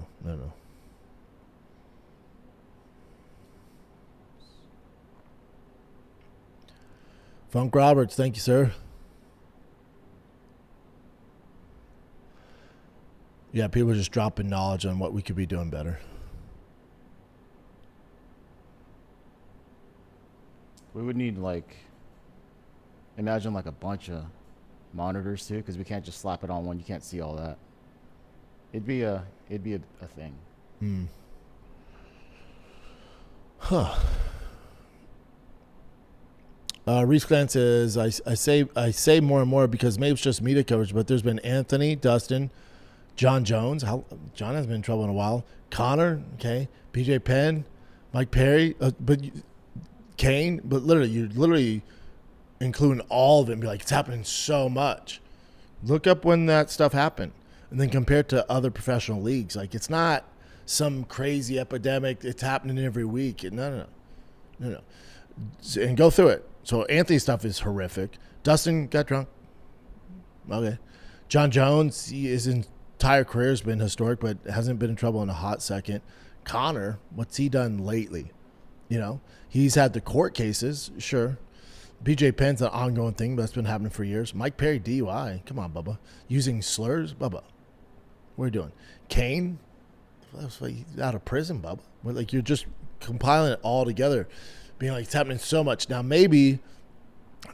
Funk Roberts, thank you, sir. Yeah, people are just dropping knowledge on what we could be doing better. We would need, like, imagine like a bunch of monitors too, because we can't just slap it on one. You can't see all that. It'd be a thing. Huh. Reese Clan says, I say more and more because maybe it's just media coverage, but there's been Anthony, Dustin, John Jones. John has been in trouble in a while. Conor, okay. BJ Penn, Mike Perry, but Cain. But you're literally including all of it and be like, it's happening so much. Look up when that stuff happened. And then compare it to other professional leagues. Like, it's not some crazy epidemic. It's happening every week. No. And go through it. So Anthony's stuff is horrific. Dustin got drunk. Okay. John Jones, his entire career has been historic, but hasn't been in trouble in a hot second. Conor, what's he done lately? You know, he's had the court cases, sure. BJ Penn's an ongoing thing, but that's been happening for years. Mike Perry, DUI. Come on, Bubba. Using slurs? Bubba. What are you doing? Cain? That's like he's out of prison, Bubba. Like, you're just compiling it all together. Being like, it's happening so much. Now, maybe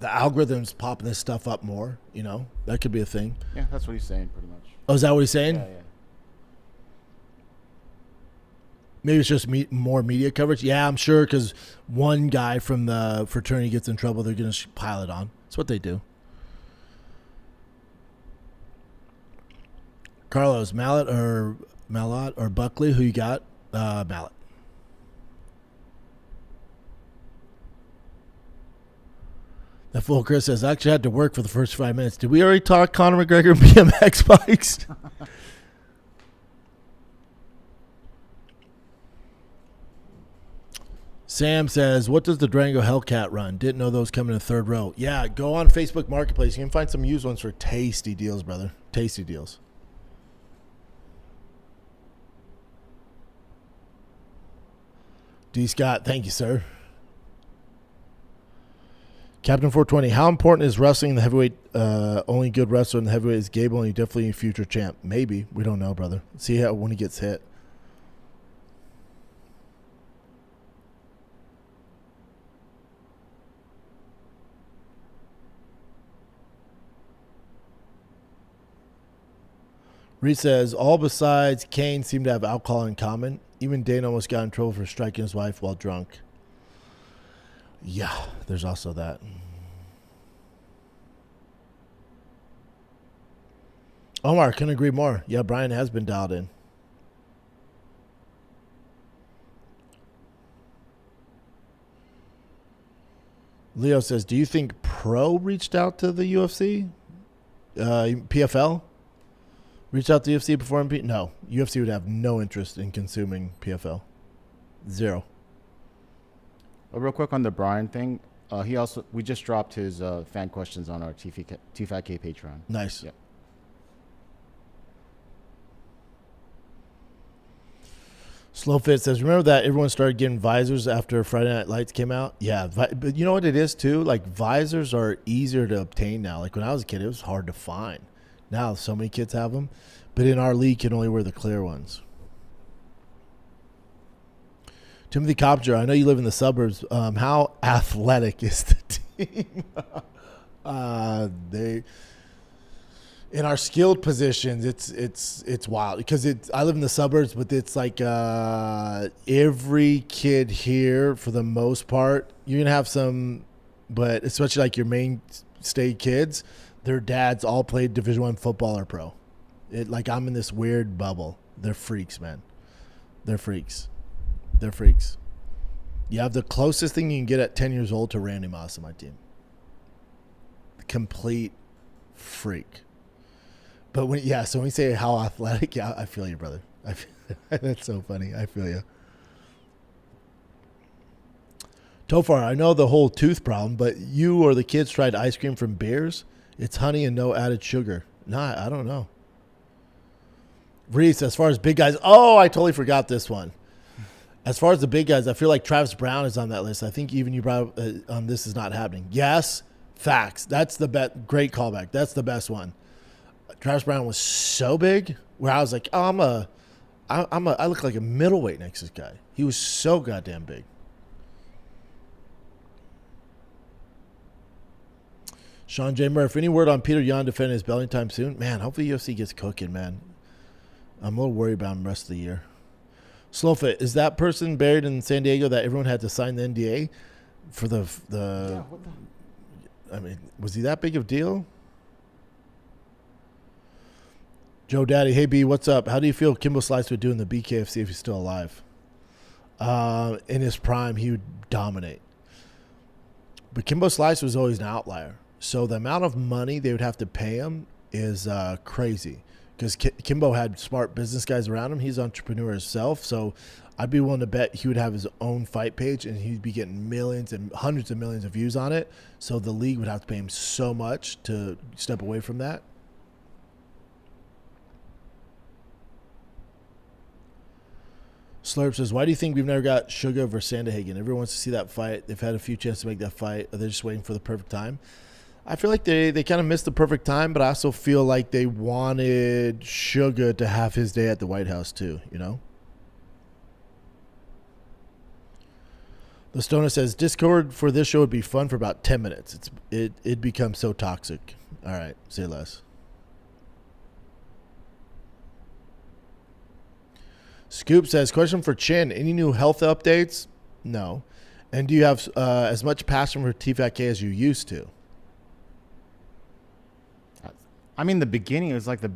the algorithm's popping this stuff up more, you know? That could be a thing. Yeah, that's what he's saying pretty much. Oh, is that what he's saying? Yeah. Maybe it's just more media coverage. Yeah, I'm sure, because one guy from the fraternity gets in trouble, they're going to pile it on. That's what they do. Carlos, Mallet or Buckley, who you got? Mallet. That fool Chris says, I actually had to work for the first 5 minutes. Did we already talk Conor McGregor BMX bikes? Sam says, what does the Durango Hellcat run? Didn't know those come in the third row. Yeah, go on Facebook Marketplace. You can find some used ones for tasty deals, brother. Tasty deals. D. Scott, thank you, sir. Captain 420, how important is wrestling in the heavyweight? Only good wrestler in the heavyweight is Gable, and he's definitely a future champ. Maybe. We don't know, brother. See how when he gets hit. Reed says, all besides Cain seem to have alcohol in common. Even Dana almost got in trouble for striking his wife while drunk. Yeah, there's also that. Omar, couldn't agree more. Yeah, Brian has been dialed in. Leo says, do you think Pro reached out to the UFC? PFL? Reached out to UFC before MP? No. UFC would have no interest in consuming PFL. Zero. Real quick on the Brian thing. We just dropped his fan questions on our T5K Patreon. Nice. Yeah. Slowfit says, remember that everyone started getting visors after Friday Night Lights came out? Yeah, but you know what it is too? Like visors are easier to obtain now. Like when I was a kid, it was hard to find. Now so many kids have them, but in our league, you can only wear the clear ones. Timothy Copter, I know you live in the suburbs. How athletic is the team? They in our skilled positions, it's wild because I live in the suburbs, but it's like every kid here for the most part. You're gonna have some, but especially like your mainstay kids. Their dads all played Division I football or pro. Like I'm in this weird bubble. They're freaks, man. They're freaks. You have the closest thing you can get at 10 years old to Randy Moss on my team. Complete freak. But when you say how athletic, yeah, I feel you, brother. That's so funny. I feel you. Tofar, I know the whole tooth problem, but you or the kids tried ice cream from Beers? It's honey and no added sugar. Nah, I don't know. Reese, as far as big guys, I totally forgot this one. As far as the big guys, I feel like Travis Brown is on that list. I think even you brought up This Is Not Happening. Yes, facts. That's the great callback. That's the best one. Travis Brown was so big where I was like, I look like a middleweight next to this guy. He was so goddamn big. Sean J. Murph, any word on Peter Yan defending his belt anytime soon? Man, hopefully UFC gets cooking, man. I'm a little worried about him the rest of the year. Slowfit, is that person buried in San Diego that everyone had to sign the NDA for the Yeah, I mean, was he that big of a deal? Joe Daddy, hey B, what's up? How do you feel Kimbo Slice would do in the BKFC if he's still alive? In his prime, he would dominate. But Kimbo Slice was always an outlier. So the amount of money they would have to pay him is crazy because Kimbo had smart business guys around him. He's an entrepreneur himself. So I'd be willing to bet he would have his own fight page and he'd be getting millions and hundreds of millions of views on it. So the league would have to pay him so much to step away from that. Slurp says, why do you think we've never got Sugar versus Sandahagen? Everyone wants to see that fight. They've had a few chances to make that fight. They're just waiting for the perfect time. I feel like they kind of missed the perfect time, but I also feel like they wanted Sugar to have his day at the White House too, you know? The Stoner says, Discord for this show would be fun for about 10 minutes. It becomes so toxic. All right, say less. Scoop says, question for Chin. Any new health updates? No. And do you have as much passion for TFAK as you used to? I mean, the beginning was like the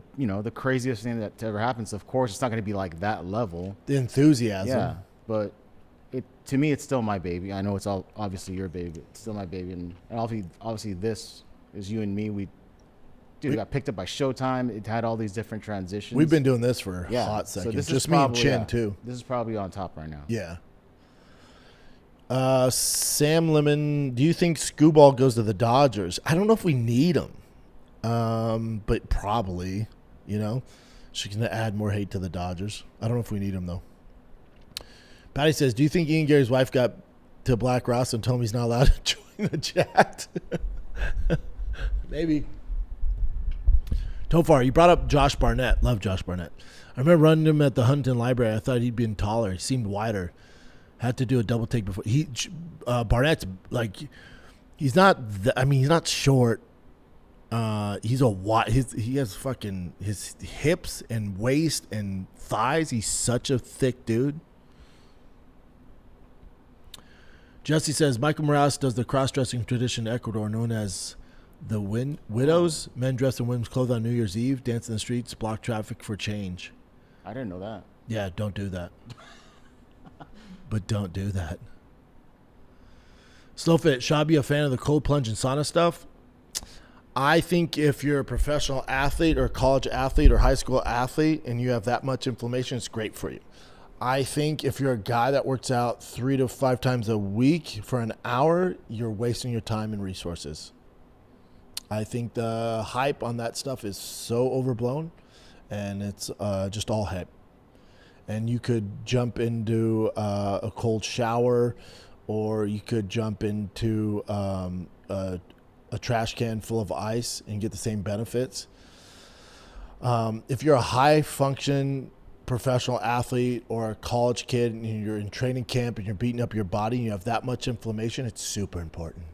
craziest thing that ever happened. So of course, it's not going to be like that level. The enthusiasm. Yeah, but to me, it's still my baby. I know it's all obviously your baby. It's still my baby, and obviously this is you and me. We got picked up by Showtime. It had all these different transitions. We've been doing this for a hot second. So this just me and Chin too. This is probably on top right now. Yeah. Sam Lemon, do you think Scooball goes to the Dodgers? I don't know if we need him. But probably, you know, she's going to add more hate to the Dodgers. I don't know if we need him though. Patty says, do you think Ian Gary's wife got to Black Ross and told him he's not allowed to join the chat. Maybe. Tofar, you brought up Josh Barnett. Love Josh Barnett. I remember running him at the Huntington Library. I thought he'd been taller. He seemed wider. Had to do a double take before. Barnett's like, he's not. He's not short. He's a wide. He has fucking his hips and waist and thighs. He's such a thick dude. Jesse says Michael Morales does the cross-dressing tradition in Ecuador known as the widows. Men dress in women's clothes on New Year's Eve, dance in the streets, block traffic for change. I didn't know that. Yeah, don't do that. But don't do that. Slowfit, Schaub, you a fan of the cold plunge and sauna stuff? I think if you're a professional athlete or a college athlete or high school athlete and you have that much inflammation, it's great for you. I think if you're a guy that works out 3 to 5 times a week for an hour, you're wasting your time and resources. I think the hype on that stuff is so overblown, and it's just all hype. And you could jump into a cold shower, or you could jump into a trash can full of ice and get the same benefits. If you're a high-function professional athlete or a college kid and you're in training camp and you're beating up your body and you have that much inflammation, it's super important.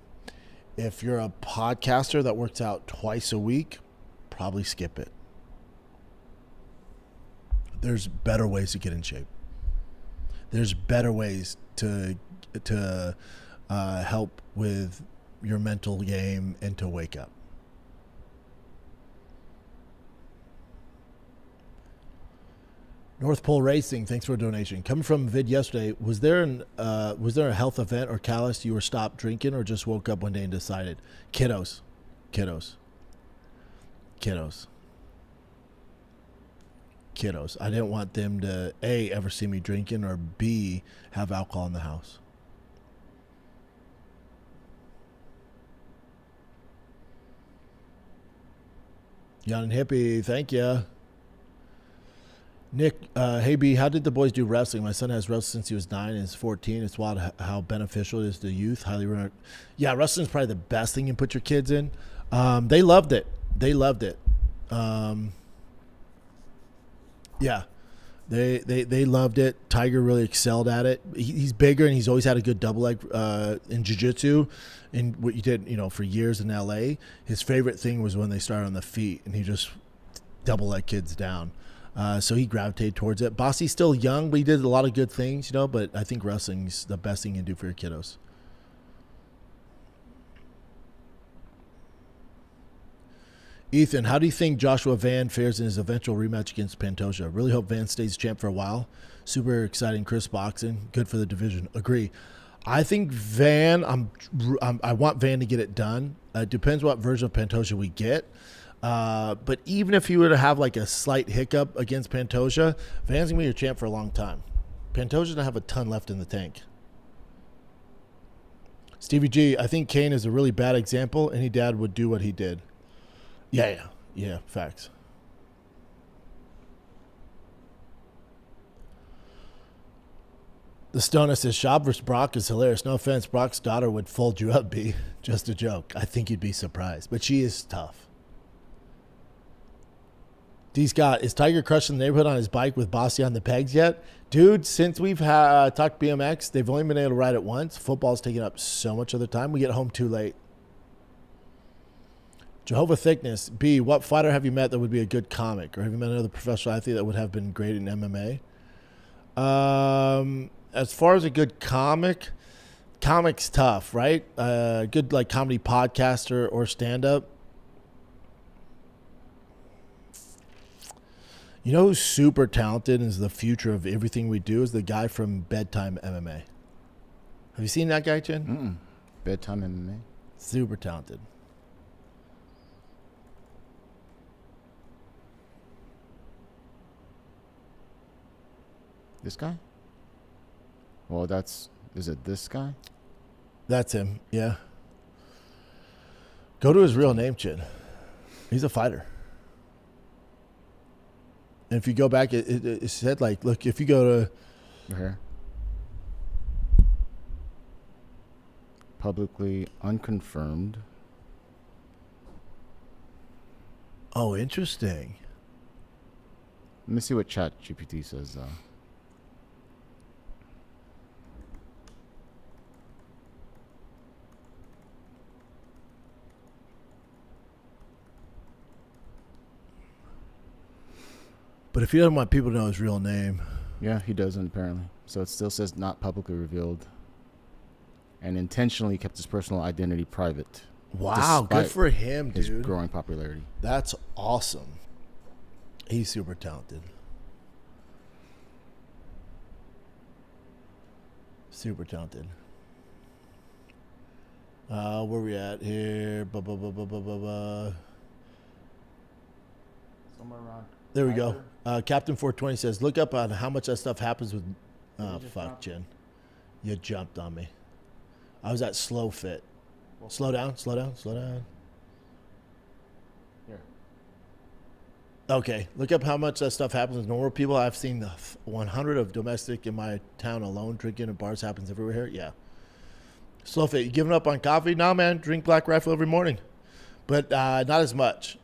If you're a podcaster that works out twice a week, probably skip it. There's better ways to get in shape. There's better ways to help with your mental game and to wake up. North Pole Racing, thanks for a donation. Coming from a vid yesterday, was there a health event or catalyst you were stopped drinking or just woke up one day and decided? Kiddos. I didn't want them to, A, ever see me drinking, or B, have alcohol in the house. Jan and Hippie, thank you. Nick, hey B, how did the boys do wrestling? My son has wrestled since he was 9 and is 14. It's wild how beneficial it is to youth. Highly recommend. Yeah, wrestling is probably the best thing you can put your kids in. They loved it. Yeah, they loved it. Tiger really excelled at it. He's bigger and he's always had a good double leg in jiu-jitsu. And what you did, for years in LA, his favorite thing was when they started on the feet and he just double leg kids down. So he gravitated towards it. Bossy's still young, but he did a lot of good things, but I think wrestling's the best thing you can do for your kiddos. Ethan, how do you think Joshua Van fares in his eventual rematch against Pantoja? Really hope Van stays champ for a while. Super exciting, crisp boxing. Good for the division. Agree. I think Van, I want Van to get it done. It depends what version of Pantoja we get. But even if he were to have like a slight hiccup against Pantoja, Van's going to be your champ for a long time. Pantoja doesn't have a ton left in the tank. Stevie G, I think Cain is a really bad example. Any dad would do what he did. Yeah, facts. The Stoner says, Schaub versus Brock is hilarious. No offense, Brock's daughter would fold you up, B. Just a joke. I think you'd be surprised. But she is tough. D. Scott, is Tiger crushing the neighborhood on his bike with Bossy on the pegs yet? Dude, since we've talked BMX, they've only been able to ride it once. Football's taking up so much of their time. We get home too late. Jehovah Thickness. B, what fighter have you met that would be a good comic? Or have you met another professional athlete that would have been great in MMA? As far as a good comic's tough, right? Good like comedy podcaster or stand-up. You know who's super talented and is the future of everything we do is the guy from Bedtime MMA. Have you seen that guy, Chin? Bedtime MMA? Super talented. This guy? Well, is it this guy? That's him, yeah. Go to his real name, Chin. He's a fighter. And if you go back, it said, like, look, if you go to... Here. publicly unconfirmed. Oh, interesting. Let me see what ChatGPT says. But if you don't want people to know his real name. Yeah, he doesn't apparently. So it still says not publicly revealed. And intentionally kept his personal identity private. Wow, good for him, his dude. growing popularity. That's awesome. He's super talented. Super talented. Where we at here? Somewhere around. There we go. Captain 420 says, look up on how much that stuff happens with... Oh, fuck, Jen. You jumped on me. I was at slow fit. Slow down. Here. Okay, look up how much that stuff happens with normal people. I've seen the 100 of domestic in my town alone. Drinking in bars happens everywhere here. Yeah. Slow fit. You giving up on coffee? Nah, man. Drink Black Rifle every morning. But not as much.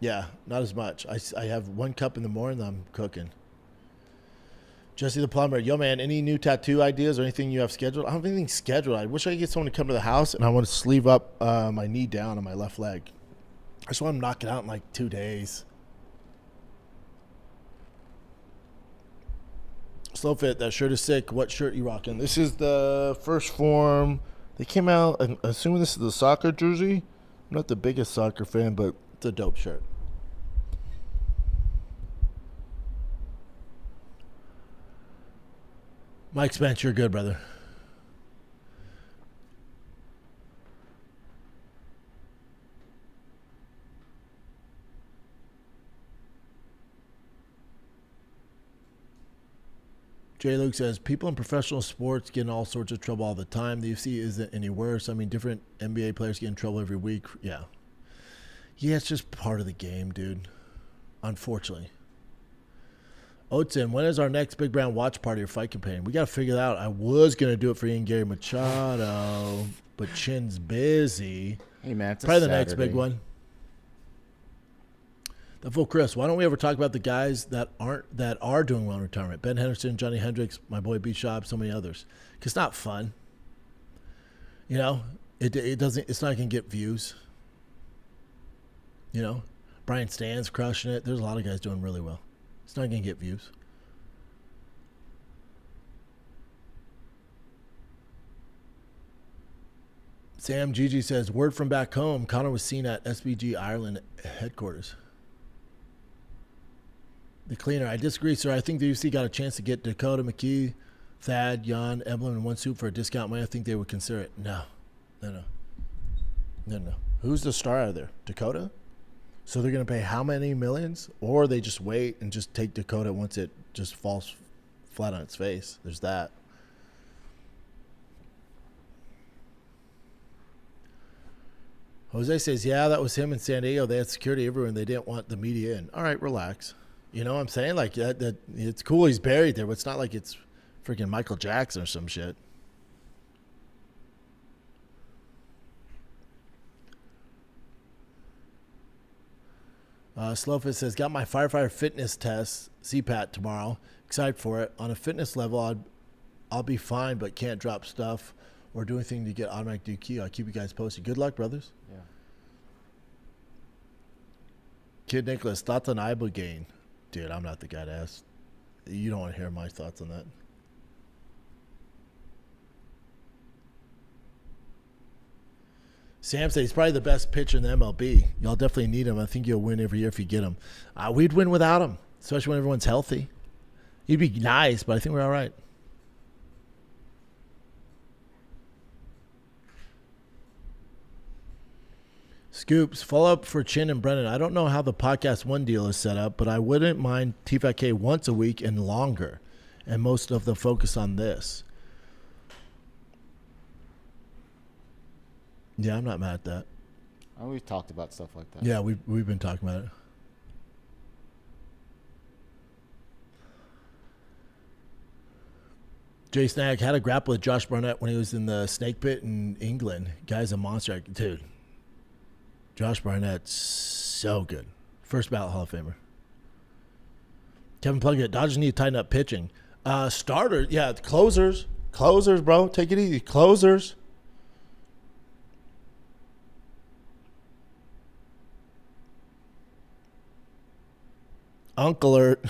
Yeah, not as much. I have 1 cup in the morning and I'm cooking. Jesse the Plumber. Yo, man, any new tattoo ideas or anything you have scheduled? I don't have anything scheduled. I wish I could get someone to come to the house, and I want to sleeve up my knee down on my left leg. I just want to knock it out in like 2 days. Slow fit. That shirt is sick. What shirt you rocking? This is the First Form. They came out, I'm assuming this is the soccer jersey. I'm not the biggest soccer fan, but it's a dope shirt. Mike Spence, you're good, brother. Jay Luke says, people in professional sports get in all sorts of trouble all the time. The UFC isn't any worse. I mean, different NBA players get in trouble every week. Yeah. Yeah, it's just part of the game, dude. Unfortunately. Oatson, when is our next Big Brown watch party or fight campaign? We got to figure that out. I was going to do it for Ian Gary Machado, but Chin's busy. Hey, man, it's probably a the next Saturday. big one. The full Chris, why don't we ever talk about the guys that are doing well in retirement? Ben Henderson, Johnny Hendricks, my boy B Schaub, so many others. Because it's not fun. You know, it doesn't. It's not going to get views. You know, Brian Stan's crushing it. There's a lot of guys doing really well. It's not going to get views. Sam Gigi says, word from back home, Conor was seen at SBG Ireland headquarters. The cleaner, I disagree, sir. I think the UFC got a chance to get Dakota, McKee, Thad, Jan, Emblem, and one soup for a discount money. I think they would consider it. No. Who's the star out of there? Dakota? So they're going to pay how many millions? Or they just wait and just take Dakota once it just falls flat on its face. There's that. Jose says, yeah, that was him in San Diego. They had security everywhere and they didn't want the media in. All right, relax. You know what I'm saying? Like, that it's cool he's buried there, but it's not like it's freaking Michael Jackson or some shit. Slowfit says, got my firefighter fitness test, CPAT, tomorrow. Excited for it. On a fitness level, I'll be fine, but can't drop stuff or do anything to get automatic DQ. I'll keep you guys posted. Good luck, brothers. Yeah. Kid Nicholas, thoughts on Ibogaine? Dude, I'm not the guy to ask. You don't want to hear my thoughts on that. Sam said he's probably the best pitcher in the MLB. Y'all definitely need him. I think you'll win every year if you get him. We'd win without him, especially when everyone's healthy. He'd be nice, but I think we're all right. Scoops, follow up for Chin and Brennan. I don't know how the Podcast One deal is set up, but I wouldn't mind T5K once a week and longer, and most of the focus on this. Yeah, I'm not mad at that. We've talked about stuff like that. Yeah, we've been talking about it. Jay Snag had a grapple with Josh Barnett when he was in the snake pit in England. Guy's a monster. Dude, Josh Barnett's so good. First ballot Hall of Famer. Kevin Plunkett, Dodgers need to tighten up pitching. Starters, yeah, closers. Closers, bro. Take it easy. Closers. Uncle alert.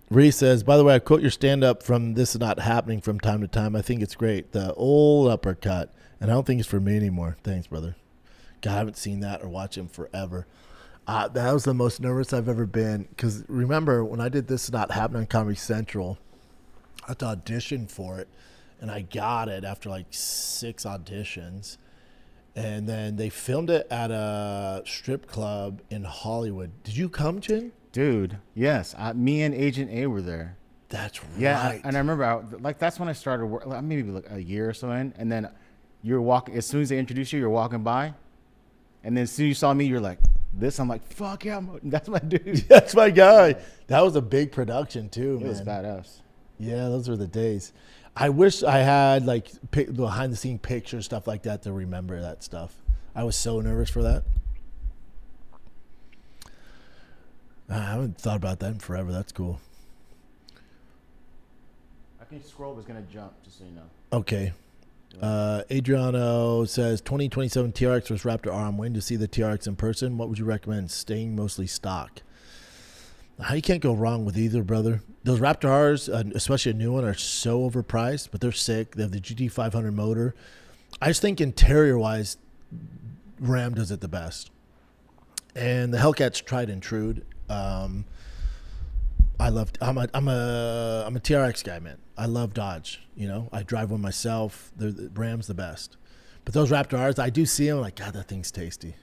Reese says, by the way, I quote your stand-up from This Is Not Happening from time to time. I think it's great. The old uppercut. And I don't think it's for me anymore. Thanks, brother. God, I haven't seen that or watched him forever. That was the most nervous I've ever been. Because remember, when I did This Is Not Happening on Comedy Central, I had to audition for it. And I got it after like 6 auditions. And then they filmed it at a strip club in Hollywood. Did you come, Chin? Dude, yes. Me and Agent A were there. That's right. Yeah, and I remember, that's when I started work, maybe like a year or so in. And then you're walking, as soon as they introduce you, you're walking by. And then as soon as you saw me, you're like, this. I'm like, fuck yeah, that's my dude. That's my guy. That was a big production, too, man. It was badass. Yeah, those were the days. I wish I had, like, behind-the-scene pictures, stuff like that, to remember that stuff. I was so nervous for that. I haven't thought about that in forever. That's cool. I think Scroll was going to jump, just so you know. Okay. Adriano says, 2027 TRX versus Raptor R. I'm waiting to see the TRX in person. What would you recommend? Staying mostly stock. You can't go wrong with either, brother. Those Raptor R's, especially a new one, are so overpriced, but they're sick. They have the GT500 motor. I just think interior-wise, Ram does it the best. And the Hellcat's tried and true. I'm a TRX guy, man. I love Dodge. You know, I drive one myself. The Ram's the best. But those Raptor R's, I do see them. I'm like, God, that thing's tasty.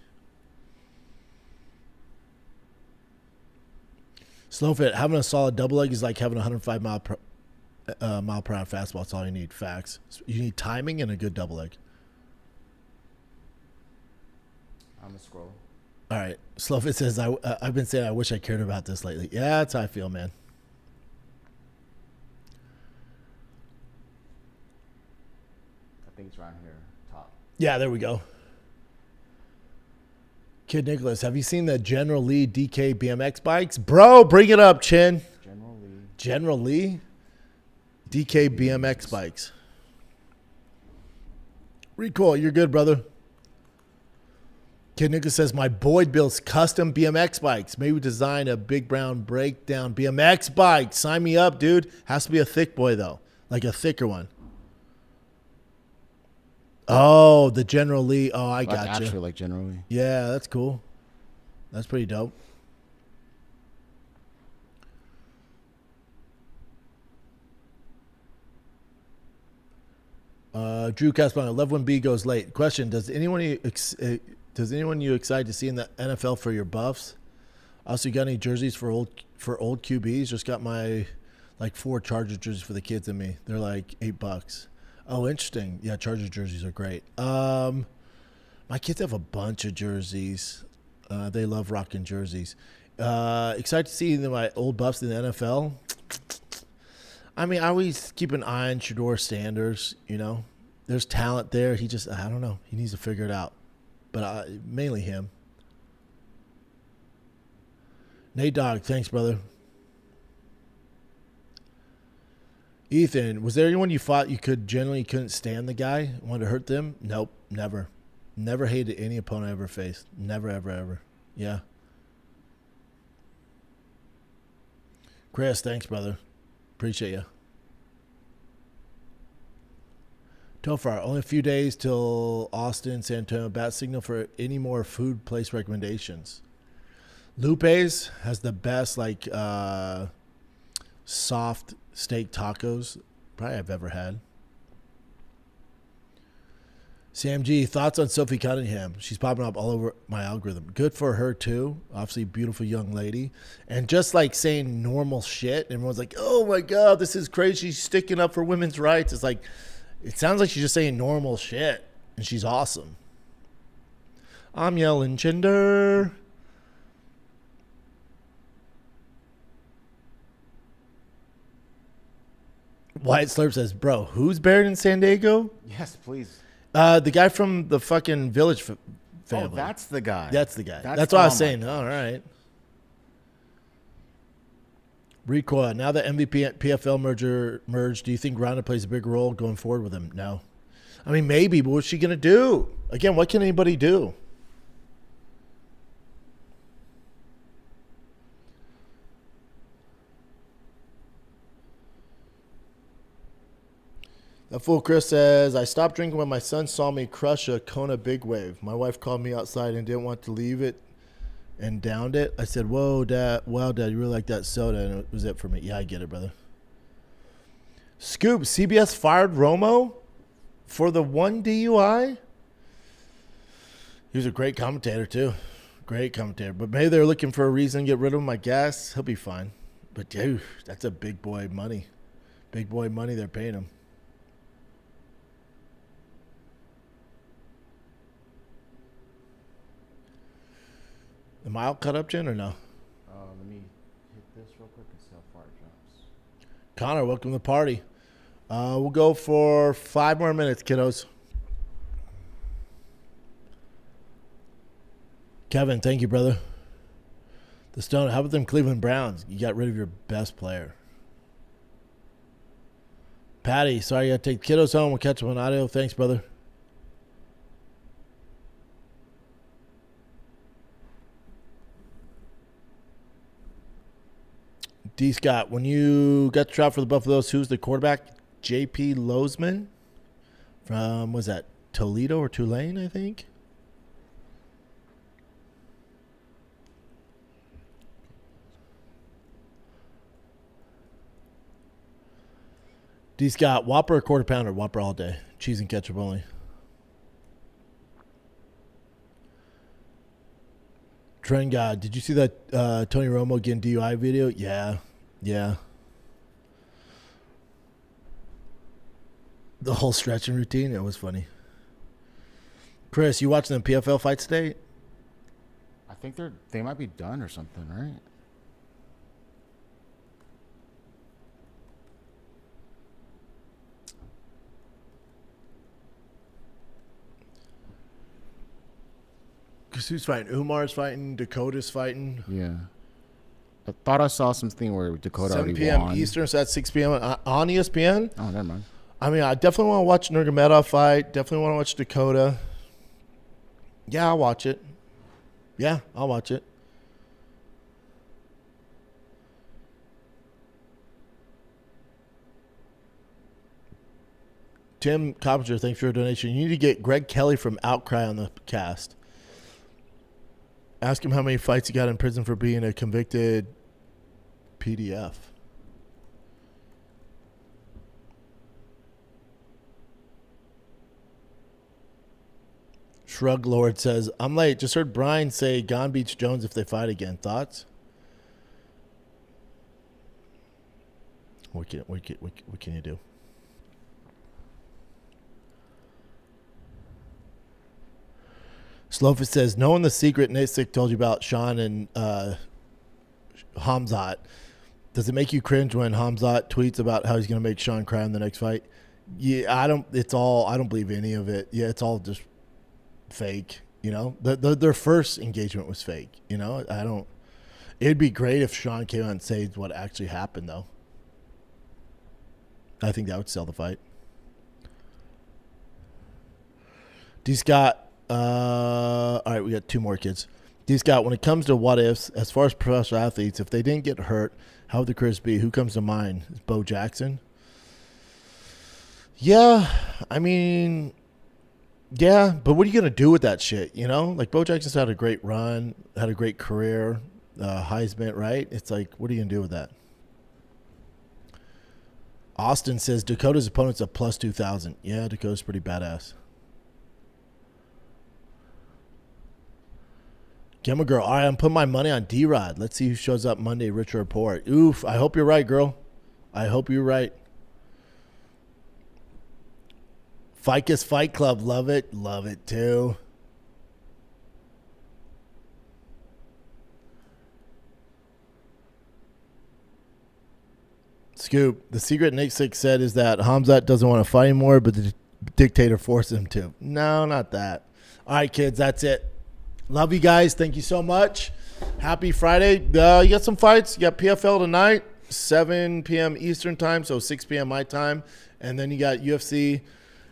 Slow fit. Having a solid double leg is like having a 105 mile per hour fastball. That's all you need. Facts. You need timing and a good double leg. I'm a Scroll. All right. Slowfit says, I've been saying I wish I cared about this lately. Yeah, that's how I feel, man. I think it's around here, top. Yeah, there we go. Kid Nicholas, have you seen the General Lee DK BMX bikes? Bro, bring it up, Chin. General Lee DK BMX bikes. Recoil, you're good, brother. Kid Nicholas says, my Boyd builds custom BMX bikes. Maybe design a big brown breakdown BMX bike. Sign me up, dude. Has to be a thick boy, though. Like a thicker one. Oh, the General Lee. Oh, I got you. Actually, like General Lee. Yeah, that's cool. That's pretty dope. Drew Caspon, 11B goes late. Question: Does anyone you excited to see in the NFL for your buffs? Also, you got any jerseys for old QBs? Just got my 4 Charger jerseys for the kids and me. They're like $8. Oh, interesting. Yeah, Charger jerseys are great. My kids have a bunch of jerseys. They love rocking jerseys. Excited to see my old buffs in the NFL. I mean, I always keep an eye on Shedeur Sanders. You know, there's talent there. I don't know. He needs to figure it out. But mainly him. Nate Dogg, thanks, brother. Ethan, was there anyone you thought you couldn't stand the guy? Wanted to hurt them? Nope, never. Never hated any opponent I ever faced. Never, ever, ever. Yeah. Chris, thanks, brother. Appreciate you. Tofar, only a few days till Austin, San Antonio. Bat signal for any more food place recommendations. Lupe's has the best soft steak tacos probably I've ever had. Sam G, thoughts on Sophie Cunningham? She's popping up all over my algorithm. Good for her too. Obviously, beautiful young lady. And just saying normal shit, everyone's like, "Oh my God, this is crazy. She's sticking up for women's rights." It's like, it sounds like she's just saying normal shit, and she's awesome. I'm yelling gender. Wyatt Slurp says, bro, who's buried in San Diego? Yes, please. The guy from the fucking Village family. Oh, that's the guy. That's the guy. That's what I was saying. All right. Recoil. Now that MVP and PFL merged, do you think Ronda plays a big role going forward with him? No. I mean, maybe, but what's she going to do? Again, what can anybody do? That fool Chris says, I stopped drinking when my son saw me crush a Kona Big Wave. My wife called me outside and didn't want to leave it and downed it. I said, whoa, Dad. Wow, Dad, you really like that soda. And it was it for me. Yeah, I get it, brother. Scoop, CBS fired Romo for the one DUI? He was a great commentator, too. Great commentator. But maybe they're looking for a reason to get rid of him, I guess. He'll be fine. But, dude, that's a big boy money. Big boy money they're paying him. Am I all cut up, Jen, or no? Let me hit this real quick and see how far it jumps. Connor, welcome to the party. We'll go for 5 more minutes, kiddos. Kevin, thank you, brother. The Stone, how about them Cleveland Browns? You got rid of your best player. Patty, sorry you got to take the kiddos home. We'll catch up on audio. Thanks, brother. D. Scott, when you got to try out for the Buffaloes, who's the quarterback? J.P. Lozman from, was that Toledo or Tulane, I think? D. Scott, Whopper or Quarter Pounder? Whopper all day. Cheese and ketchup only. Trend God, did you see that Tony Romo getting DUI video? Yeah. The whole stretching routine, it was funny. Chris, you watching the PFL fights today? I think they might be done or something, right? Because who's fighting? Umar's fighting. Dakota's fighting. Yeah. I thought I saw something where Dakota 7 already p.m. won. Eastern, so that's 6 p.m. On ESPN. Oh, never mind. I mean, I definitely want to watch Nurmagomedov fight. Definitely want to watch Dakota. Yeah, I'll watch it. Yeah, I'll watch it. Tim Coppinger, thanks for your donation. You need to get Greg Kelly from Outcry on the cast. Ask him how many fights he got in prison for being a convicted PDF. Shrug Lord says, I'm late. Just heard Brian say Gone beats Jones if they fight again. Thoughts? What can you do? Slofus says, knowing the secret Nasik told you about Sean and Hamzat, does it make you cringe when Hamzat tweets about how he's going to make Sean cry in the next fight? Yeah, I don't believe any of it. Yeah, it's all just fake, you know? Their first engagement was fake, you know? It'd be great if Sean came out and said what actually happened, though. I think that would sell the fight. D. Scott, all right, we got 2 more kids. D. Scott, when it comes to what ifs, as far as professional athletes, if they didn't get hurt, how would the careers be? Who comes to mind? Is Bo Jackson? Yeah, I mean, yeah, but what are you going to do with that shit, you know? Like, Bo Jackson's had a great run, had a great career, Heisman, right? It's like, what are you going to do with that? Austin says, Dakota's opponent's a plus 2,000. Yeah, Dakota's pretty badass. Gemma Girl, all right, I'm putting my money on D-Rod. Let's see who shows up Monday, Rich Report. Oof, I hope you're right, girl. I hope you're right. Ficus Fight Club, love it. Love it, too. Scoop, the secret Nick Six said is that Hamzat doesn't want to fight anymore, but the dictator forced him to. No, not that. All right, kids, that's it. Love you guys. Thank you so much. Happy Friday. You got some fights. You got PFL tonight, 7 p.m. Eastern time, so 6 p.m. my time. And then you got UFC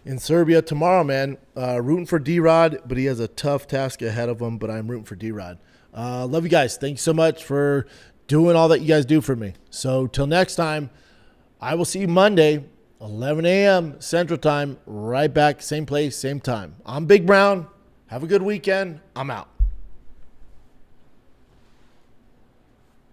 in Serbia tomorrow, man. Rooting for D-Rod, but he has a tough task ahead of him, but I'm rooting for D-Rod. Love you guys. Thank you so much for doing all that you guys do for me. So till next time, I will see you Monday, 11 a.m. Central Time, right back, same place, same time. I'm Big Brown. Have a good weekend. I'm out.